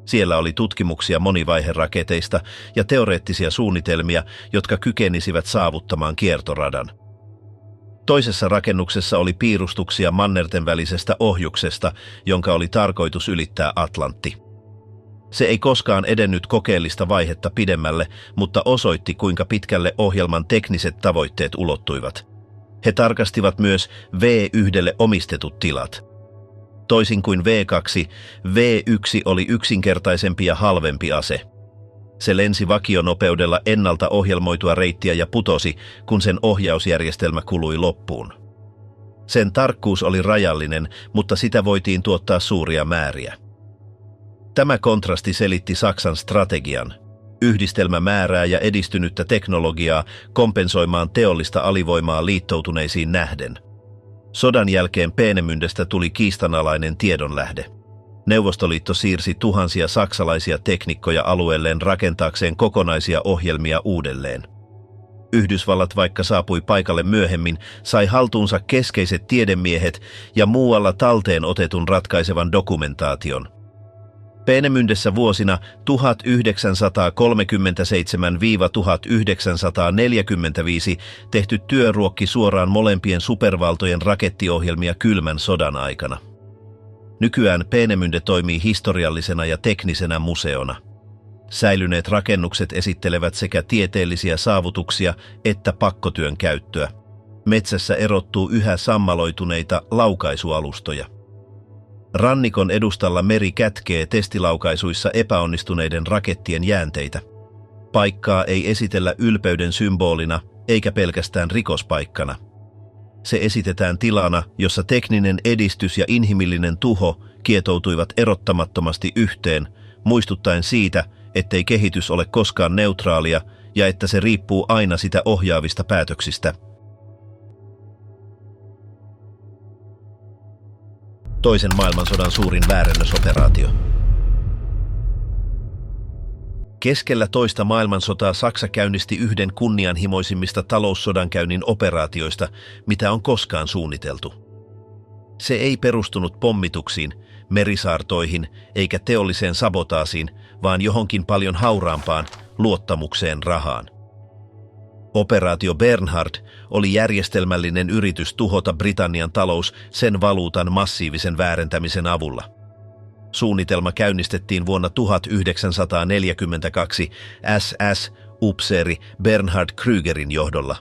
Siellä oli tutkimuksia monivaiheraketeista ja teoreettisia suunnitelmia, jotka kykenisivät saavuttamaan kiertoradan. Toisessa rakennuksessa oli piirustuksia mannerten välisestä ohjuksesta, jonka oli tarkoitus ylittää Atlantti. Se ei koskaan edennyt kokeellista vaihetta pidemmälle, mutta osoitti, kuinka pitkälle ohjelman tekniset tavoitteet ulottuivat. He tarkastivat myös V1:lle omistetut tilat. Toisin kuin V2, V1 oli yksinkertaisempi ja halvempi ase. Se lensi vakionopeudella ennalta ohjelmoitua reittiä ja putosi, kun sen ohjausjärjestelmä kului loppuun. Sen tarkkuus oli rajallinen, mutta sitä voitiin tuottaa suuria määriä. Tämä kontrasti selitti Saksan strategian. Yhdistelmämäärää ja edistynyttä teknologiaa kompensoimaan teollista alivoimaa liittoutuneisiin nähden. Sodan jälkeen Peenemündestä tuli kiistanalainen tiedonlähde. Neuvostoliitto siirsi tuhansia saksalaisia teknikkoja alueelleen rakentaakseen kokonaisia ohjelmia uudelleen. Yhdysvallat, vaikka saapui paikalle myöhemmin, sai haltuunsa keskeiset tiedemiehet ja muualla talteen otetun ratkaisevan dokumentaation. Peenemündessä vuosina 1937–1945 tehty työ ruokki suoraan molempien supervaltojen rakettiohjelmia kylmän sodan aikana. Nykyään Peenemünde toimii historiallisena ja teknisenä museona. Säilyneet rakennukset esittelevät sekä tieteellisiä saavutuksia että pakkotyön käyttöä. Metsässä erottuu yhä sammaloituneita laukaisualustoja. Rannikon edustalla meri kätkee testilaukaisuissa epäonnistuneiden rakettien jäänteitä. Paikkaa ei esitellä ylpeyden symbolina eikä pelkästään rikospaikkana. Se esitetään tilana, jossa tekninen edistys ja inhimillinen tuho kietoutuivat erottamattomasti yhteen, muistuttaen siitä, ettei kehitys ole koskaan neutraalia ja että se riippuu aina sitä ohjaavista päätöksistä. Toisen maailmansodan suurin väärennösoperaatio. Keskellä toista maailmansotaa Saksa käynnisti yhden kunnianhimoisimmista taloussodankäynnin operaatioista, mitä on koskaan suunniteltu. Se ei perustunut pommituksiin, merisaartoihin eikä teolliseen sabotaasiin, vaan johonkin paljon hauraampaan, luottamukseen rahaan. Operaatio Bernhard oli järjestelmällinen yritys tuhota Britannian talous sen valuutan massiivisen väärentämisen avulla. Suunnitelma käynnistettiin vuonna 1942 SS-upseeri Bernhard Krügerin johdolla.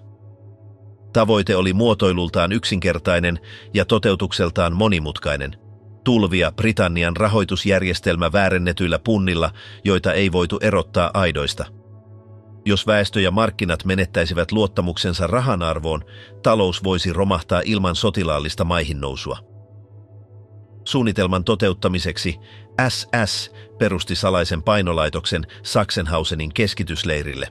Tavoite oli muotoilultaan yksinkertainen ja toteutukseltaan monimutkainen. Tulvia Britannian rahoitusjärjestelmä väärennetyillä punnilla, joita ei voitu erottaa aidoista. Jos väestö ja markkinat menettäisivät luottamuksensa rahan arvoon, talous voisi romahtaa ilman sotilaallista maihinnousua. Suunnitelman toteuttamiseksi SS perusti salaisen painolaitoksen Sachsenhausenin keskitysleirille.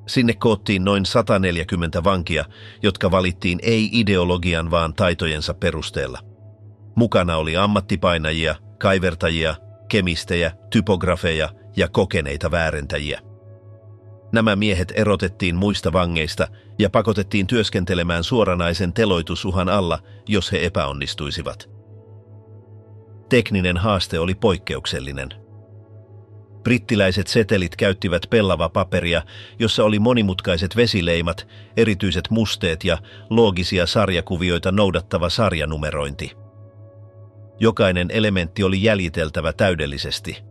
Sinne koottiin noin 140 vankia, jotka valittiin ei ideologian vaan taitojensa perusteella. Mukana oli ammattipainajia, kaivertajia, kemistejä, typografeja ja kokeneita väärentäjiä. Nämä miehet erotettiin muista vangeista ja pakotettiin työskentelemään suoranaisen teloitusuhan alla, jos he epäonnistuisivat. Tekninen haaste oli poikkeuksellinen. Brittiläiset setelit käyttivät pellavapaperia, jossa oli monimutkaiset vesileimat, erityiset musteet ja loogisia sarjakuvioita noudattava sarjanumerointi. Jokainen elementti oli jäljiteltävä täydellisesti.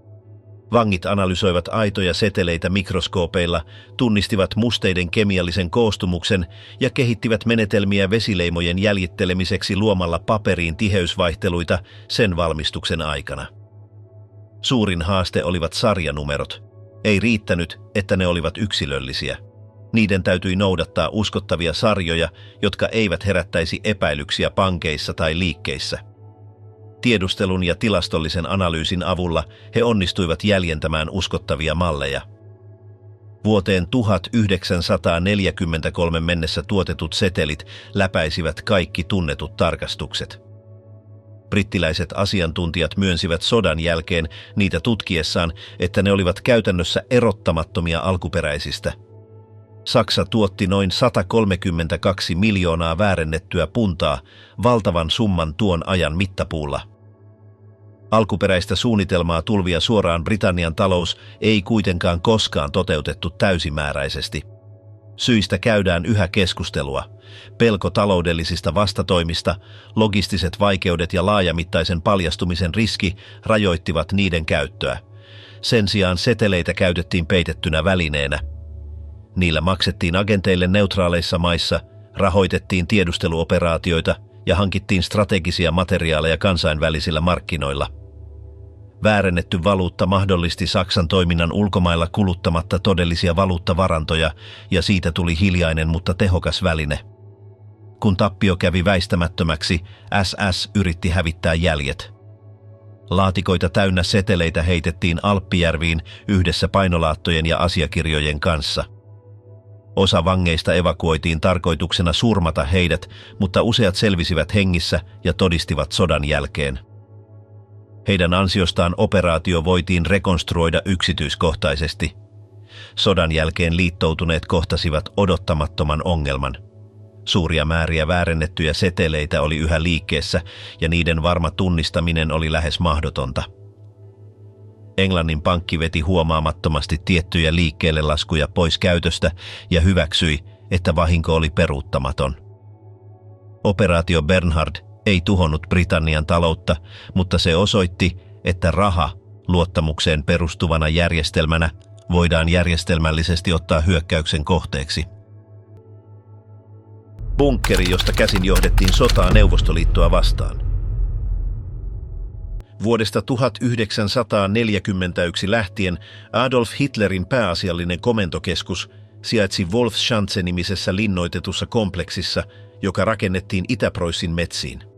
Vangit analysoivat aitoja seteleitä mikroskoopeilla, tunnistivat musteiden kemiallisen koostumuksen ja kehittivät menetelmiä vesileimojen jäljittelemiseksi luomalla paperiin tiheysvaihteluita sen valmistuksen aikana. Suurin haaste olivat sarjanumerot. Ei riittänyt, että ne olivat yksilöllisiä. Niiden täytyi noudattaa uskottavia sarjoja, jotka eivät herättäisi epäilyksiä pankeissa tai liikkeissä. Tiedustelun ja tilastollisen analyysin avulla he onnistuivat jäljentämään uskottavia malleja. Vuoteen 1943 mennessä tuotetut setelit läpäisivät kaikki tunnetut tarkastukset. Brittiläiset asiantuntijat myönsivät sodan jälkeen niitä tutkiessaan, että ne olivat käytännössä erottamattomia alkuperäisistä. Saksa tuotti noin 132 miljoonaa väärennettyä puntaa, valtavan summan tuon ajan mittapuulla. Alkuperäistä suunnitelmaa tulvia suoraan Britannian talous ei kuitenkaan koskaan toteutettu täysimääräisesti. Syistä käydään yhä keskustelua. Pelko taloudellisista vastatoimista, logistiset vaikeudet ja laajamittaisen paljastumisen riski rajoittivat niiden käyttöä. Sen sijaan seteleitä käytettiin peitettynä välineenä. Niillä maksettiin agenteille neutraaleissa maissa, rahoitettiin tiedusteluoperaatioita ja hankittiin strategisia materiaaleja kansainvälisillä markkinoilla. Väärennetty valuutta mahdollisti Saksan toiminnan ulkomailla kuluttamatta todellisia valuuttavarantoja ja siitä tuli hiljainen, mutta tehokas väline. Kun tappio kävi väistämättömäksi, SS yritti hävittää jäljet. Laatikoita täynnä seteleitä heitettiin Alppijärviin yhdessä painolaattojen ja asiakirjojen kanssa. Osa vangeista evakuoitiin tarkoituksena surmata heidät, mutta useat selvisivät hengissä ja todistivat sodan jälkeen. Heidän ansiostaan operaatio voitiin rekonstruoida yksityiskohtaisesti. Sodan jälkeen liittoutuneet kohtasivat odottamattoman ongelman. Suuria määriä väärennettyjä seteleitä oli yhä liikkeessä ja niiden varma tunnistaminen oli lähes mahdotonta. Englannin pankki veti huomaamattomasti tiettyjä liikkeelle laskuja pois käytöstä ja hyväksyi, että vahinko oli peruuttamaton. Operaatio Bernhard ei tuhonnut Britannian taloutta, mutta se osoitti, että raha luottamukseen perustuvana järjestelmänä voidaan järjestelmällisesti ottaa hyökkäyksen kohteeksi. Bunkkeri, josta käsin johdettiin sotaa Neuvostoliittoa vastaan. Vuodesta 1941 lähtien Adolf Hitlerin pääasiallinen komentokeskus sijaitsi Wolfschanze-nimisessä linnoitetussa kompleksissa, joka rakennettiin Itä-Preussen metsiin.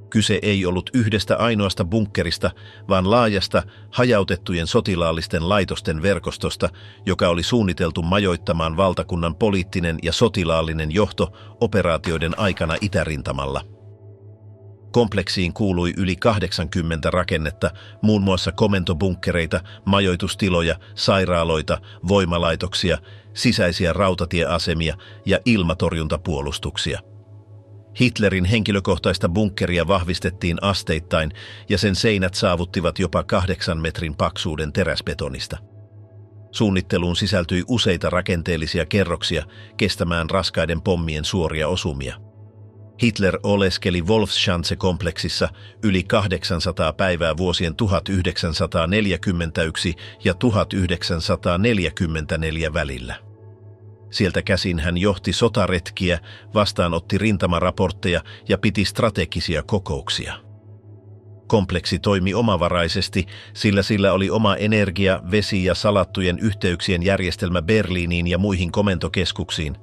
Kyse ei ollut yhdestä ainoasta bunkkerista, vaan laajasta, hajautettujen sotilaallisten laitosten verkostosta, joka oli suunniteltu majoittamaan valtakunnan poliittinen ja sotilaallinen johto operaatioiden aikana itärintamalla. Kompleksiin kuului yli 80 rakennetta, muun muassa komentobunkkereita, majoitustiloja, sairaaloita, voimalaitoksia, sisäisiä rautatieasemia ja ilmatorjuntapuolustuksia. Hitlerin henkilökohtaista bunkkeria vahvistettiin asteittain ja sen seinät saavuttivat jopa 8 metrin paksuuden teräsbetonista. Suunnitteluun sisältyi useita rakenteellisia kerroksia kestämään raskaiden pommien suoria osumia. Hitler oleskeli Wolfschanze-kompleksissa yli 800 päivää vuosien 1941 ja 1944 välillä. Sieltä käsin hän johti sotaretkiä, vastaanotti rintamaraportteja ja piti strategisia kokouksia. Kompleksi toimi omavaraisesti, sillä sillä oli oma energia-, vesi- ja salattujen yhteyksien järjestelmä Berliiniin ja muihin komentokeskuksiin.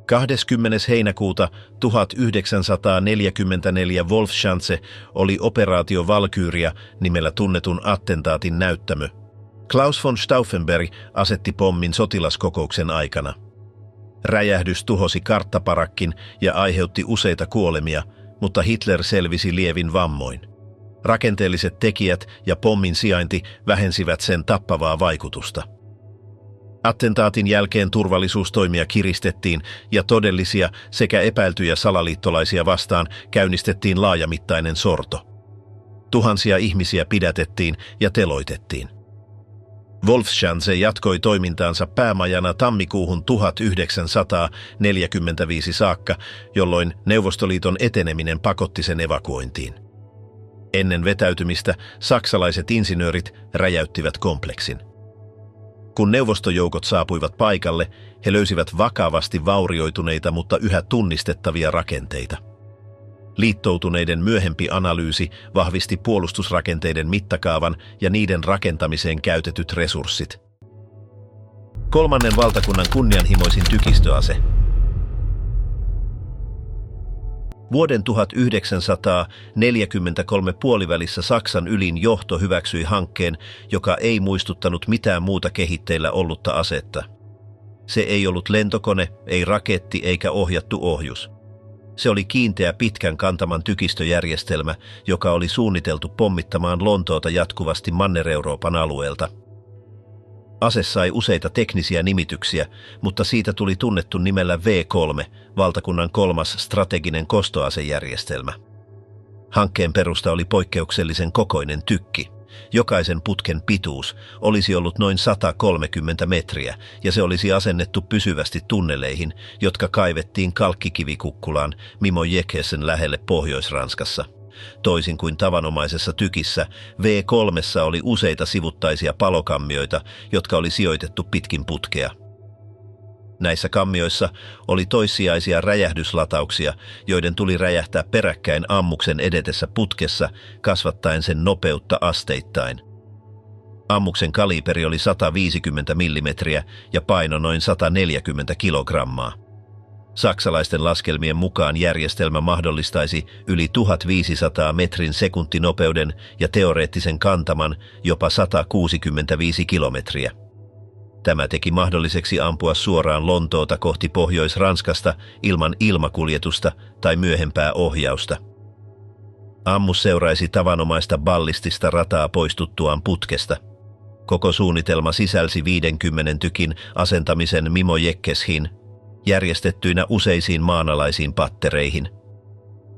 20. heinäkuuta 1944 Wolfschanze oli operaatio Valkyria nimellä tunnetun attentaatin näyttämö. Klaus von Stauffenberg asetti pommin sotilaskokouksen aikana. Räjähdys tuhosi karttaparakkin ja aiheutti useita kuolemia, mutta Hitler selvisi lievin vammoin. Rakenteelliset tekijät ja pommin sijainti vähensivät sen tappavaa vaikutusta. Attentaatin jälkeen turvallisuustoimia kiristettiin ja todellisia sekä epäiltyjä salaliittolaisia vastaan käynnistettiin laajamittainen sorto. Tuhansia ihmisiä pidätettiin ja teloitettiin. Wolfschanze jatkoi toimintaansa päämajana tammikuuhun 1945 saakka, jolloin Neuvostoliiton eteneminen pakotti sen evakuointiin. Ennen vetäytymistä saksalaiset insinöörit räjäyttivät kompleksin. Kun neuvostojoukot saapuivat paikalle, he löysivät vakavasti vaurioituneita, mutta yhä tunnistettavia rakenteita. Liittoutuneiden myöhempi analyysi vahvisti puolustusrakenteiden mittakaavan ja niiden rakentamiseen käytetyt resurssit. Kolmannen valtakunnan kunnianhimoisin tykistöase. Vuoden 1943 puolivälissä Saksan ylin johto hyväksyi hankkeen, joka ei muistuttanut mitään muuta kehitteillä ollutta asetta. Se ei ollut lentokone, ei raketti eikä ohjattu ohjus. Se oli kiinteä pitkän kantaman tykistöjärjestelmä, joka oli suunniteltu pommittamaan Lontoota jatkuvasti Manner-Euroopan alueelta. Ase sai useita teknisiä nimityksiä, mutta siitä tuli tunnettu nimellä V3, valtakunnan kolmas strateginen kostoasejärjestelmä. Hankkeen perusta oli poikkeuksellisen kokoinen tykki. Jokaisen putken pituus olisi ollut noin 130 metriä ja se olisi asennettu pysyvästi tunneleihin, jotka kaivettiin kalkkikivikukkulaan Mimojekesen lähelle Pohjois-Ranskassa. Toisin kuin tavanomaisessa tykissä, V3:ssa oli useita sivuttaisia palokammioita, jotka oli sijoitettu pitkin putkea. Näissä kammioissa oli toissijaisia räjähdyslatauksia, joiden tuli räjähtää peräkkäin ammuksen edetessä putkessa, kasvattaen sen nopeutta asteittain. Ammuksen kaliiberi oli 150 mm ja paino noin 140 kilogrammaa. Saksalaisten laskelmien mukaan järjestelmä mahdollistaisi yli 1500 metrin sekuntinopeuden ja teoreettisen kantaman jopa 165 kilometriä. Tämä teki mahdolliseksi ampua suoraan Lontoota kohti Pohjois-Ranskasta ilman ilmakuljetusta tai myöhempää ohjausta. Ammus seuraisi tavanomaista ballistista rataa poistuttuaan putkesta. Koko suunnitelma sisälsi 50 tykin asentamisen Mimojekeshiin, järjestettyinä useisiin maanalaisiin pattereihin.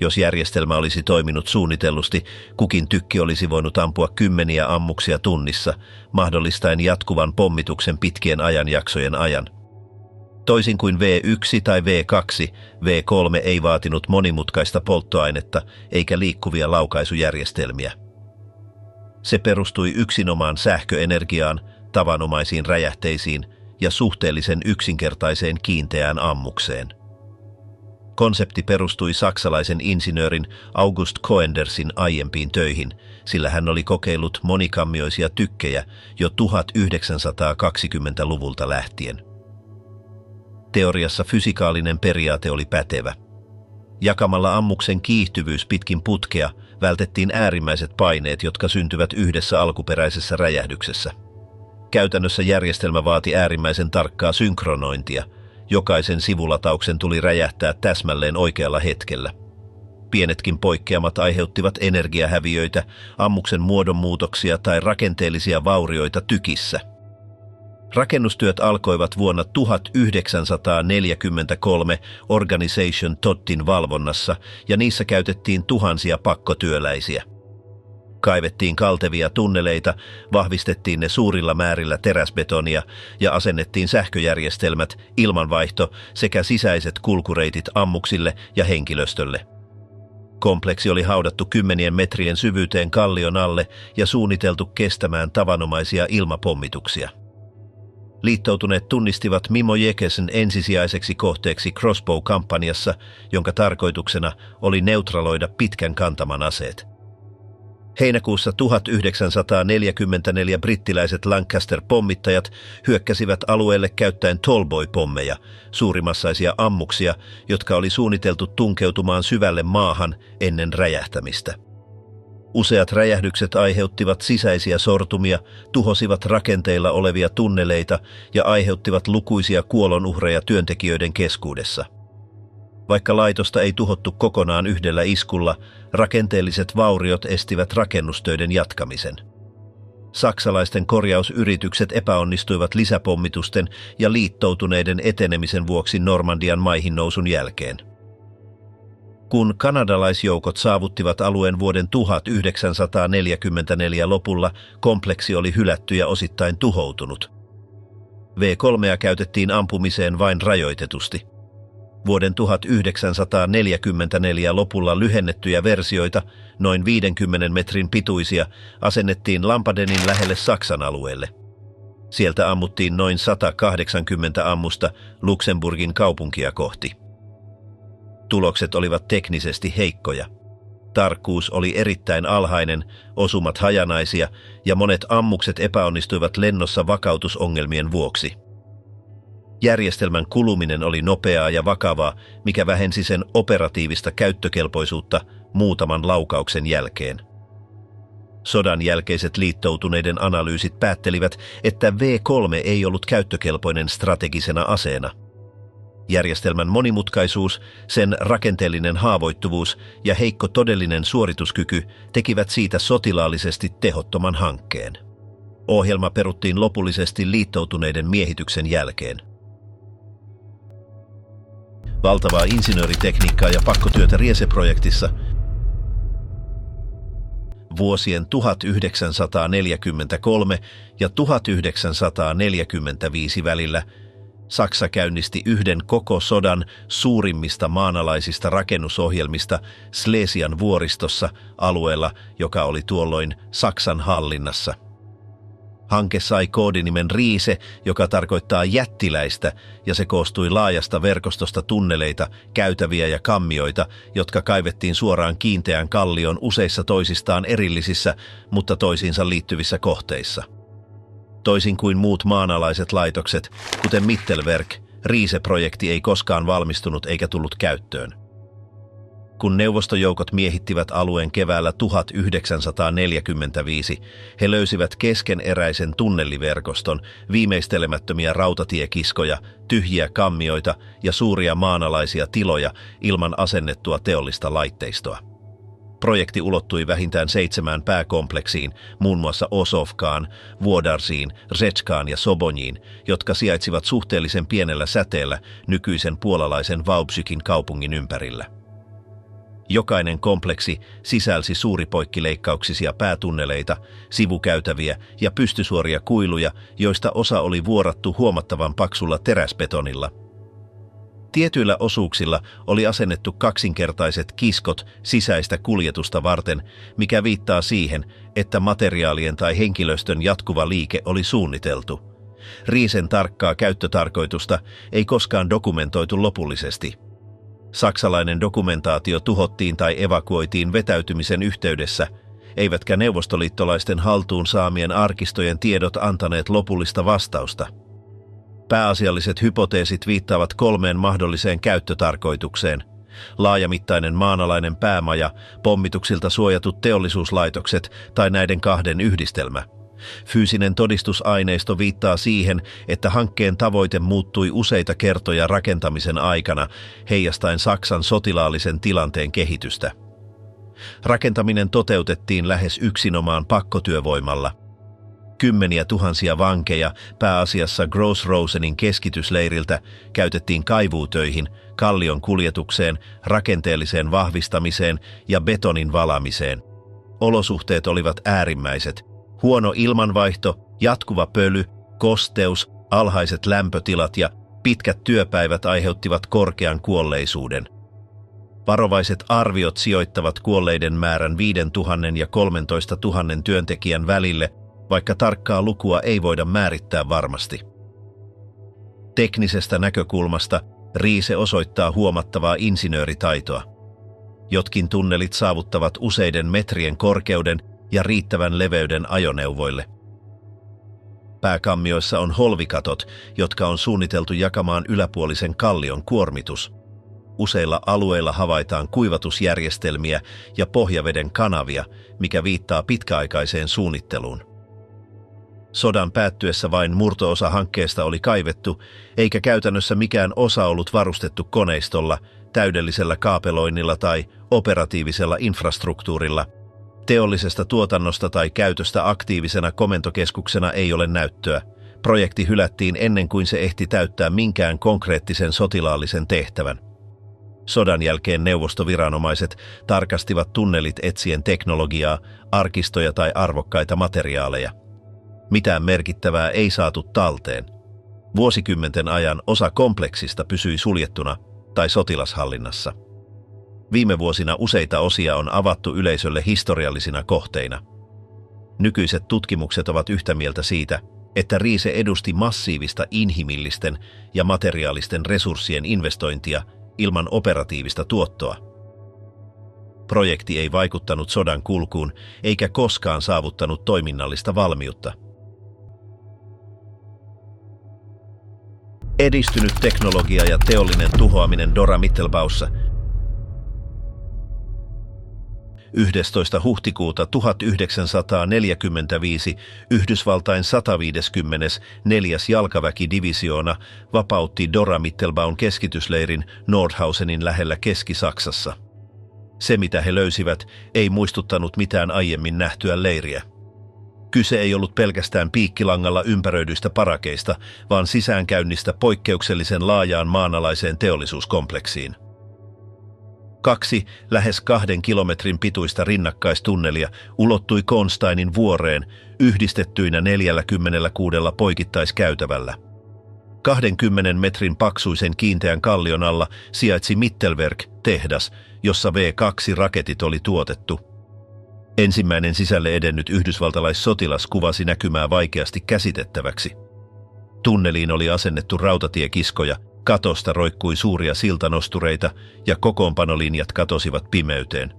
Jos järjestelmä olisi toiminut suunnitellusti, kukin tykki olisi voinut ampua kymmeniä ammuksia tunnissa, mahdollistaen jatkuvan pommituksen pitkien ajanjaksojen ajan. Toisin kuin V1 tai V2, V3 ei vaatinut monimutkaista polttoainetta eikä liikkuvia laukaisujärjestelmiä. Se perustui yksinomaan sähköenergiaan, tavanomaisiin räjähteisiin ja suhteellisen yksinkertaiseen kiinteään ammukseen. Konsepti perustui saksalaisen insinöörin August Coendersin aiempiin töihin, sillä hän oli kokeillut monikammioisia tykkejä jo 1920-luvulta lähtien. Teoriassa fysikaalinen periaate oli pätevä. Jakamalla ammuksen kiihtyvyys pitkin putkea vältettiin äärimmäiset paineet, jotka syntyvät yhdessä alkuperäisessä räjähdyksessä. Käytännössä järjestelmä vaati äärimmäisen tarkkaa synkronointia. Jokaisen sivulatauksen tuli räjähtää täsmälleen oikealla hetkellä. Pienetkin poikkeamat aiheuttivat energiahäviöitä, ammuksen muodonmuutoksia tai rakenteellisia vaurioita tykissä. Rakennustyöt alkoivat vuonna 1943 Organisation Tottin valvonnassa ja niissä käytettiin tuhansia pakkotyöläisiä. Kaivettiin kaltevia tunneleita, vahvistettiin ne suurilla määrillä teräsbetonia ja asennettiin sähköjärjestelmät, ilmanvaihto sekä sisäiset kulkureitit ammuksille ja henkilöstölle. Kompleksi oli haudattu 10 metrien syvyyteen kallion alle ja suunniteltu kestämään tavanomaisia ilmapommituksia. Liittoutuneet tunnistivat Mimojekesen ensisijaiseksi kohteeksi Crossbow-kampanjassa, jonka tarkoituksena oli neutraloida pitkän kantaman aseet. Heinäkuussa 1944 brittiläiset Lancaster-pommittajat hyökkäsivät alueelle käyttäen Tallboy-pommeja, suurimassaisia ammuksia, jotka oli suunniteltu tunkeutumaan syvälle maahan ennen räjähtämistä. Useat räjähdykset aiheuttivat sisäisiä sortumia, tuhosivat rakenteilla olevia tunneleita ja aiheuttivat lukuisia kuolonuhreja työntekijöiden keskuudessa. Vaikka laitosta ei tuhottu kokonaan yhdellä iskulla, rakenteelliset vauriot estivät rakennustöiden jatkamisen. Saksalaisten korjausyritykset epäonnistuivat lisäpommitusten ja liittoutuneiden etenemisen vuoksi Normandian maihin nousun jälkeen. Kun kanadalaisjoukot saavuttivat alueen vuoden 1944 lopulla, kompleksi oli hylätty ja osittain tuhoutunut. V3:a käytettiin ampumiseen vain rajoitetusti. Vuoden 1944 lopulla lyhennettyjä versioita, noin 50 metrin pituisia, asennettiin Lampadenin lähelle Saksan alueelle. Sieltä ammuttiin noin 180 ammusta Luxemburgin kaupunkia kohti. Tulokset olivat teknisesti heikkoja. Tarkkuus oli erittäin alhainen, osumat hajanaisia ja monet ammukset epäonnistuivat lennossa vakautusongelmien vuoksi. Järjestelmän kuluminen oli nopeaa ja vakavaa, mikä vähensi sen operatiivista käyttökelpoisuutta muutaman laukauksen jälkeen. Sodan jälkeiset liittoutuneiden analyysit päättelivät, että V3 ei ollut käyttökelpoinen strategisena aseena. Järjestelmän monimutkaisuus, sen rakenteellinen haavoittuvuus ja heikko todellinen suorituskyky tekivät siitä sotilaallisesti tehottoman hankkeen. Ohjelma peruttiin lopullisesti liittoutuneiden miehityksen jälkeen. Valtavaa insinööritekniikkaa ja pakkotyötä Riese-projektissa vuosien 1943 ja 1945 välillä Saksa käynnisti yhden koko sodan suurimmista maanalaisista rakennusohjelmista Schlesian vuoristossa alueella, joka oli tuolloin Saksan hallinnassa. Hanke sai koodinimen Riise, joka tarkoittaa jättiläistä, ja se koostui laajasta verkostosta tunneleita, käytäviä ja kammioita, jotka kaivettiin suoraan kiinteään kallioon useissa toisistaan erillisissä, mutta toisiinsa liittyvissä kohteissa. Toisin kuin muut maanalaiset laitokset, kuten Mittelwerk, Riise-projekti ei koskaan valmistunut eikä tullut käyttöön. Kun neuvostojoukot miehittivät alueen keväällä 1945, he löysivät keskeneräisen tunneliverkoston, viimeistelemättömiä rautatiekiskoja, tyhjiä kammioita ja suuria maanalaisia tiloja ilman asennettua teollista laitteistoa. Projekti ulottui vähintään 7 pääkompleksiin, muun muassa Osovkaan, Vuodarsiin, Rzeczkaan ja Soboniin, jotka sijaitsivat suhteellisen pienellä säteellä nykyisen puolalaisen Wałbrzychin kaupungin ympärillä. Jokainen kompleksi sisälsi suuripoikkileikkauksisia päätunneleita, sivukäytäviä ja pystysuoria kuiluja, joista osa oli vuorattu huomattavan paksulla teräsbetonilla. Tietyillä osuuksilla oli asennettu kaksinkertaiset kiskot sisäistä kuljetusta varten, mikä viittaa siihen, että materiaalien tai henkilöstön jatkuva liike oli suunniteltu. Riisen tarkkaa käyttötarkoitusta ei koskaan dokumentoitu lopullisesti. Saksalainen dokumentaatio tuhottiin tai evakuoitiin vetäytymisen yhteydessä, eivätkä neuvostoliittolaisten haltuun saamien arkistojen tiedot antaneet lopullista vastausta. Pääasialliset hypoteesit viittaavat 3 mahdolliseen käyttötarkoitukseen: laajamittainen maanalainen päämaja, pommituksilta suojatut teollisuuslaitokset tai näiden 2 yhdistelmä. Fyysinen todistusaineisto viittaa siihen, että hankkeen tavoite muuttui useita kertoja rakentamisen aikana, heijastaen Saksan sotilaallisen tilanteen kehitystä. Rakentaminen toteutettiin lähes yksinomaan pakkotyövoimalla. Kymmeniä tuhansia vankeja, pääasiassa Gross-Rosenin keskitysleiriltä, käytettiin kaivuutöihin, kallion kuljetukseen, rakenteelliseen vahvistamiseen ja betonin valamiseen. Olosuhteet olivat äärimmäiset. Huono ilmanvaihto, jatkuva pöly, kosteus, alhaiset lämpötilat ja pitkät työpäivät aiheuttivat korkean kuolleisuuden. Varovaiset arviot sijoittavat kuolleiden määrän 5 000 ja 13 000 työntekijän välille, vaikka tarkkaa lukua ei voida määrittää varmasti. Teknisestä näkökulmasta Riise osoittaa huomattavaa insinööritaitoa. Jotkin tunnelit saavuttavat useiden metrien korkeuden ja riittävän leveyden ajoneuvoille. Pääkammioissa on holvikatot, jotka on suunniteltu jakamaan yläpuolisen kallion kuormitus. Useilla alueilla havaitaan kuivatusjärjestelmiä ja pohjaveden kanavia, mikä viittaa pitkäaikaiseen suunnitteluun. Sodan päättyessä vain murto-osa hankkeesta oli kaivettu, eikä käytännössä mikään osa ollut varustettu koneistolla, täydellisellä kaapeloinnilla tai operatiivisella infrastruktuurilla. Teollisesta tuotannosta tai käytöstä aktiivisena komentokeskuksena ei ole näyttöä. Projekti hylättiin ennen kuin se ehti täyttää minkään konkreettisen sotilaallisen tehtävän. Sodan jälkeen neuvostoviranomaiset tarkastivat tunnelit etsien teknologiaa, arkistoja tai arvokkaita materiaaleja. Mitään merkittävää ei saatu talteen. Vuosikymmenten ajan osa kompleksista pysyi suljettuna. tai sotilashallinnassa. Viime vuosina useita osia on avattu yleisölle historiallisina kohteina. Nykyiset tutkimukset ovat yhtä mieltä siitä, että Riise edusti massiivista inhimillisten ja materiaalisten resurssien investointia ilman operatiivista tuottoa. Projekti ei vaikuttanut sodan kulkuun eikä koskaan saavuttanut toiminnallista valmiutta. Edistynyt teknologia ja teollinen tuhoaminen Dora Mittelbaussa. 11. huhtikuuta 1945 Yhdysvaltain 154. jalkaväkidivisioona vapautti Dora Mittelbaun keskitysleirin Nordhausenin lähellä Keski-Saksassa. Se, mitä he löysivät, ei muistuttanut mitään aiemmin nähtyä leiriä. Kyse ei ollut pelkästään piikkilangalla ympäröidyistä parakeista, vaan sisäänkäynnistä poikkeuksellisen laajaan maanalaiseen teollisuuskompleksiin. 2 lähes 2 kilometrin pituista rinnakkaistunnelia ulottui Kornsteinin vuoreen yhdistettyinä 46 poikittaiskäytävällä. 20 metrin paksuisen kiinteän kallion alla sijaitsi Mittelwerk-tehdas, jossa V2-raketit oli tuotettu. Ensimmäinen sisälle edennyt yhdysvaltalaissotilas kuvasi näkymää vaikeasti käsitettäväksi. Tunneliin oli asennettu rautatiekiskoja, katosta roikkui suuria siltanostureita ja kokoonpanolinjat katosivat pimeyteen.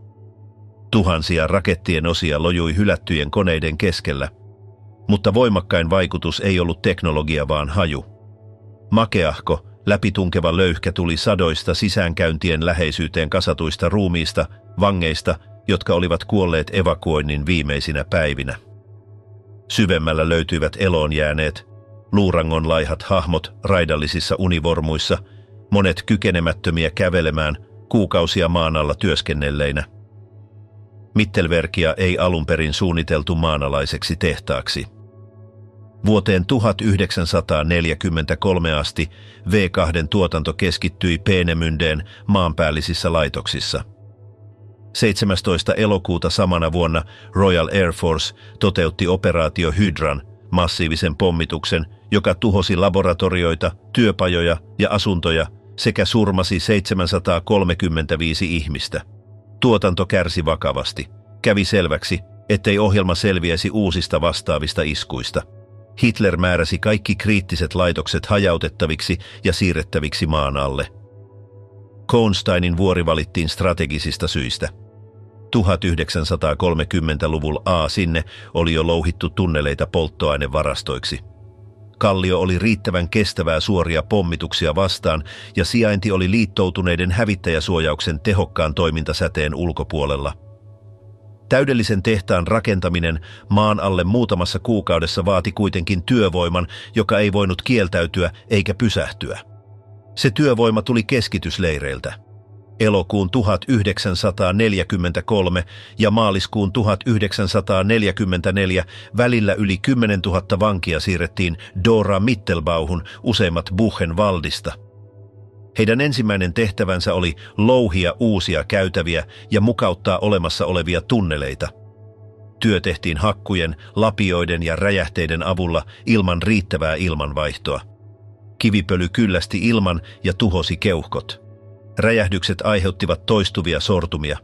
Tuhansia rakettien osia lojui hylättyjen koneiden keskellä, mutta voimakkain vaikutus ei ollut teknologia vaan haju. Makeahko, läpitunkeva löyhkä tuli sadoista sisäänkäyntien läheisyyteen kasatuista ruumiista, vangeista, jotka olivat kuolleet evakuoinnin viimeisinä päivinä. Syvemmällä löytyivät eloon jääneet, luurangon laihat hahmot raidallisissa univormuissa, monet kykenemättömiä kävelemään, kuukausia maan alla työskennelleinä. Mittelwerkia ei alun perin suunniteltu maanalaiseksi tehtaaksi. Vuoteen 1943 asti V2 tuotanto keskittyi Peenemündeen maanpäällisissä laitoksissa. 17. elokuuta samana vuonna Royal Air Force toteutti operaatio Hydran, massiivisen pommituksen, joka tuhosi laboratorioita, työpajoja ja asuntoja sekä surmasi 735 ihmistä. Tuotanto kärsi vakavasti. Kävi selväksi, ettei ohjelma selviäisi uusista vastaavista iskuista. Hitler määräsi kaikki kriittiset laitokset hajautettaviksi ja siirrettäviksi maan alle. Kornsteinin vuori valittiin strategisista syistä. 1930-luvulla sinne oli jo louhittu tunneleita polttoainevarastoiksi. Kallio oli riittävän kestävää suoria pommituksia vastaan ja sijainti oli liittoutuneiden hävittäjäsuojauksen tehokkaan toimintasäteen ulkopuolella. Täydellisen tehtaan rakentaminen maan alle muutamassa kuukaudessa vaati kuitenkin työvoiman, joka ei voinut kieltäytyä eikä pysähtyä. Se työvoima tuli keskitysleireiltä. Elokuun 1943 ja maaliskuun 1944 välillä yli 10 000 vankia siirrettiin Dora Mittelbauhun, useimmat Buchenwaldista. Heidän ensimmäinen tehtävänsä oli louhia uusia käytäviä ja mukauttaa olemassa olevia tunneleita. Työ tehtiin hakkujen, lapioiden ja räjähteiden avulla ilman riittävää ilmanvaihtoa. Kivipöly kyllästi ilman ja tuhosi keuhkot. Räjähdykset aiheuttivat toistuvia sortumia.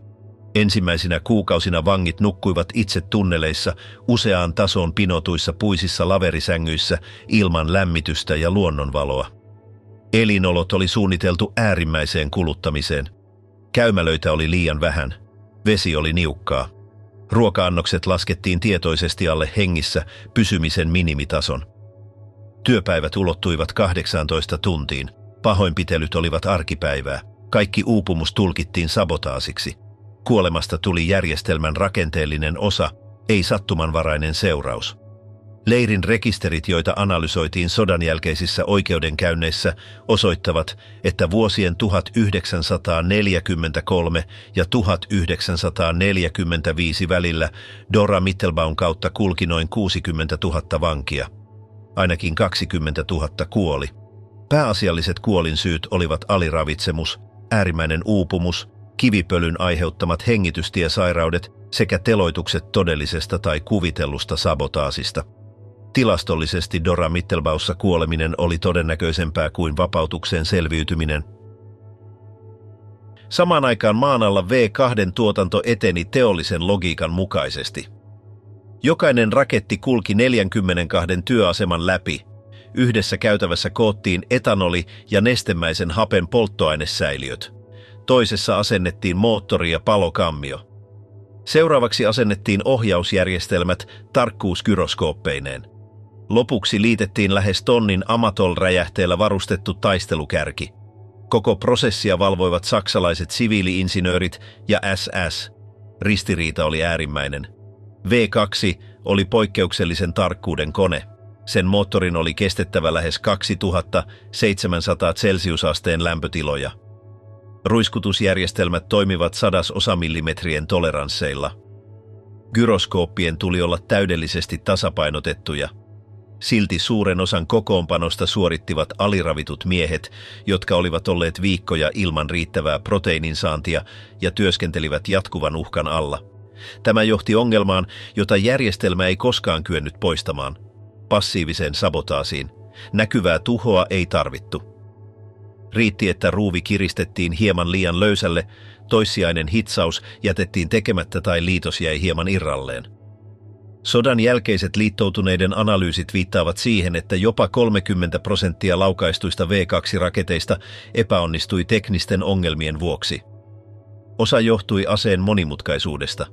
Ensimmäisinä kuukausina vangit nukkuivat itse tunneleissa useaan tasoon pinotuissa puisissa laverisängyissä ilman lämmitystä ja luonnonvaloa. Elinolot oli suunniteltu äärimmäiseen kuluttamiseen. Käymälöitä oli liian vähän. Vesi oli niukkaa. Ruoka-annokset laskettiin tietoisesti alle hengissä pysymisen minimitason. Työpäivät ulottuivat 18 tuntiin. Pahoinpitelyt olivat arkipäivää. Kaikki uupumus tulkittiin sabotaasiksi. Kuolemasta tuli järjestelmän rakenteellinen osa, ei sattumanvarainen seuraus. Leirin rekisterit, joita analysoitiin sodan jälkeisissä oikeudenkäynneissä, osoittavat, että vuosien 1943 ja 1945 välillä Dora Mittelbaun kautta kulki noin 60 000 vankia. Ainakin 20 000 kuoli. Pääasialliset kuolinsyyt olivat aliravitsemus, äärimmäinen uupumus, kivipölyn aiheuttamat hengitystiesairaudet sekä teloitukset todellisesta tai kuvitellusta sabotaasista. Tilastollisesti Dora Mittelbaussa kuoleminen oli todennäköisempää kuin vapautukseen selviytyminen. Samaan aikaan maan alla V2 tuotanto eteni teollisen logiikan mukaisesti. Jokainen raketti kulki 42 työaseman läpi. Yhdessä käytävässä koottiin etanoli- ja nestemäisen hapen polttoainesäiliöt. Toisessa asennettiin moottori- ja palokammio. Seuraavaksi asennettiin ohjausjärjestelmät tarkkuusgyroskooppeineen. Lopuksi liitettiin lähes tonnin Amatol-räjähteellä varustettu taistelukärki. Koko prosessia valvoivat saksalaiset siviili-insinöörit ja SS. Ristiriita oli äärimmäinen. V2 oli poikkeuksellisen tarkkuuden kone. Sen moottorin oli kestettävä lähes 2700 celsiusasteen lämpötiloja. Ruiskutusjärjestelmät toimivat 100 osamillimetrien toleransseilla. Gyroskooppien tuli olla täydellisesti tasapainotettuja. Silti suuren osan kokoonpanosta suorittivat aliravitut miehet, jotka olivat olleet viikkoja ilman riittävää proteiininsaantia ja työskentelivät jatkuvan uhkan alla. Tämä johti ongelmaan, jota järjestelmä ei koskaan kyennyt poistamaan. Passiiviseen sabotaasiin. Näkyvää tuhoa ei tarvittu. Riitti, että ruuvi kiristettiin hieman liian löysälle, toissijainen hitsaus jätettiin tekemättä tai liitos jäi hieman irralleen. Sodan jälkeiset liittoutuneiden analyysit viittaavat siihen, että jopa 30% laukaistuista V2-raketeista epäonnistui teknisten ongelmien vuoksi. Osa johtui aseen monimutkaisuudesta.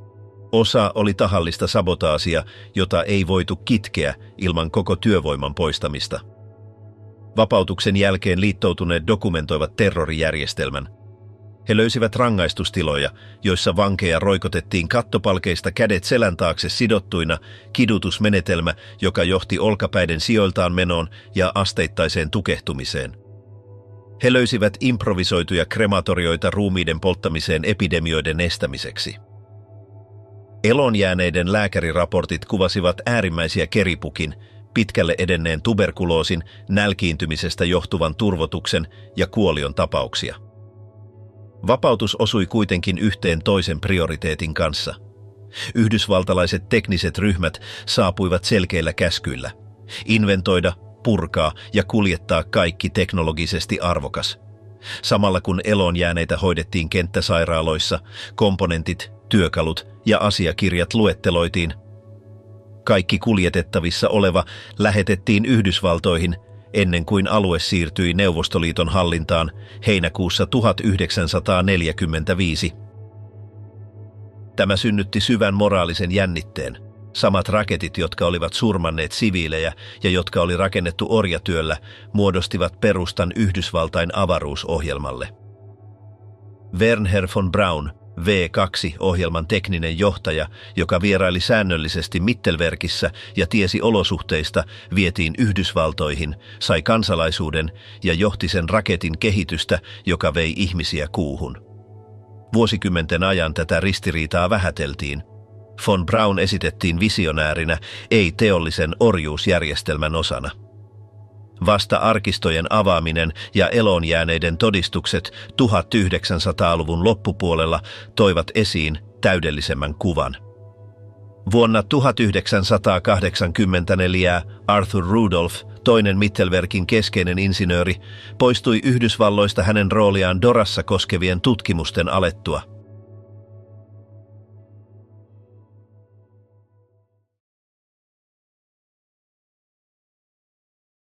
Osa oli tahallista sabotaasia, jota ei voitu kitkeä ilman koko työvoiman poistamista. Vapautuksen jälkeen liittoutuneet dokumentoivat terrorijärjestelmän. He löysivät rangaistustiloja, joissa vankeja roikotettiin kattopalkeista kädet selän taakse sidottuina, kidutusmenetelmä, joka johti olkapäiden sijoiltaan menoon ja asteittaiseen tukehtumiseen. He löysivät improvisoituja krematorioita ruumiiden polttamiseen epidemioiden estämiseksi. Eloon jääneiden lääkäriraportit kuvasivat äärimmäisiä keripukin, pitkälle edenneen tuberkuloosin, nälkiintymisestä johtuvan turvotuksen ja kuolion tapauksia. Vapautus osui kuitenkin yhteen toisen prioriteetin kanssa. Yhdysvaltalaiset tekniset ryhmät saapuivat selkeillä käskyillä. Inventoida, purkaa ja kuljettaa kaikki teknologisesti arvokas. Samalla kun eloon jääneitä hoidettiin kenttäsairaaloissa, komponentit, työkalut ja asiakirjat luetteloitiin. Kaikki kuljetettavissa oleva lähetettiin Yhdysvaltoihin ennen kuin alue siirtyi Neuvostoliiton hallintaan heinäkuussa 1945. Tämä synnytti syvän moraalisen jännitteen. Samat raketit, jotka olivat surmanneet siviilejä ja jotka oli rakennettu orjatyöllä, muodostivat perustan Yhdysvaltain avaruusohjelmalle. Wernher von Braun, V2-ohjelman tekninen johtaja, joka vieraili säännöllisesti Mittelwerkissä ja tiesi olosuhteista, vietiin Yhdysvaltoihin, sai kansalaisuuden ja johti sen raketin kehitystä, joka vei ihmisiä kuuhun. Vuosikymmenten ajan tätä ristiriitaa vähäteltiin. Von Braun esitettiin visionäärinä, ei teollisen orjuusjärjestelmän osana. Vasta arkistojen avaaminen ja eloon jääneiden todistukset 1900-luvun loppupuolella toivat esiin täydellisemmän kuvan. Vuonna 1984 Arthur Rudolph, toinen Mittelwerkin keskeinen insinööri, poistui Yhdysvalloista hänen rooliaan Dorassa koskevien tutkimusten alettua.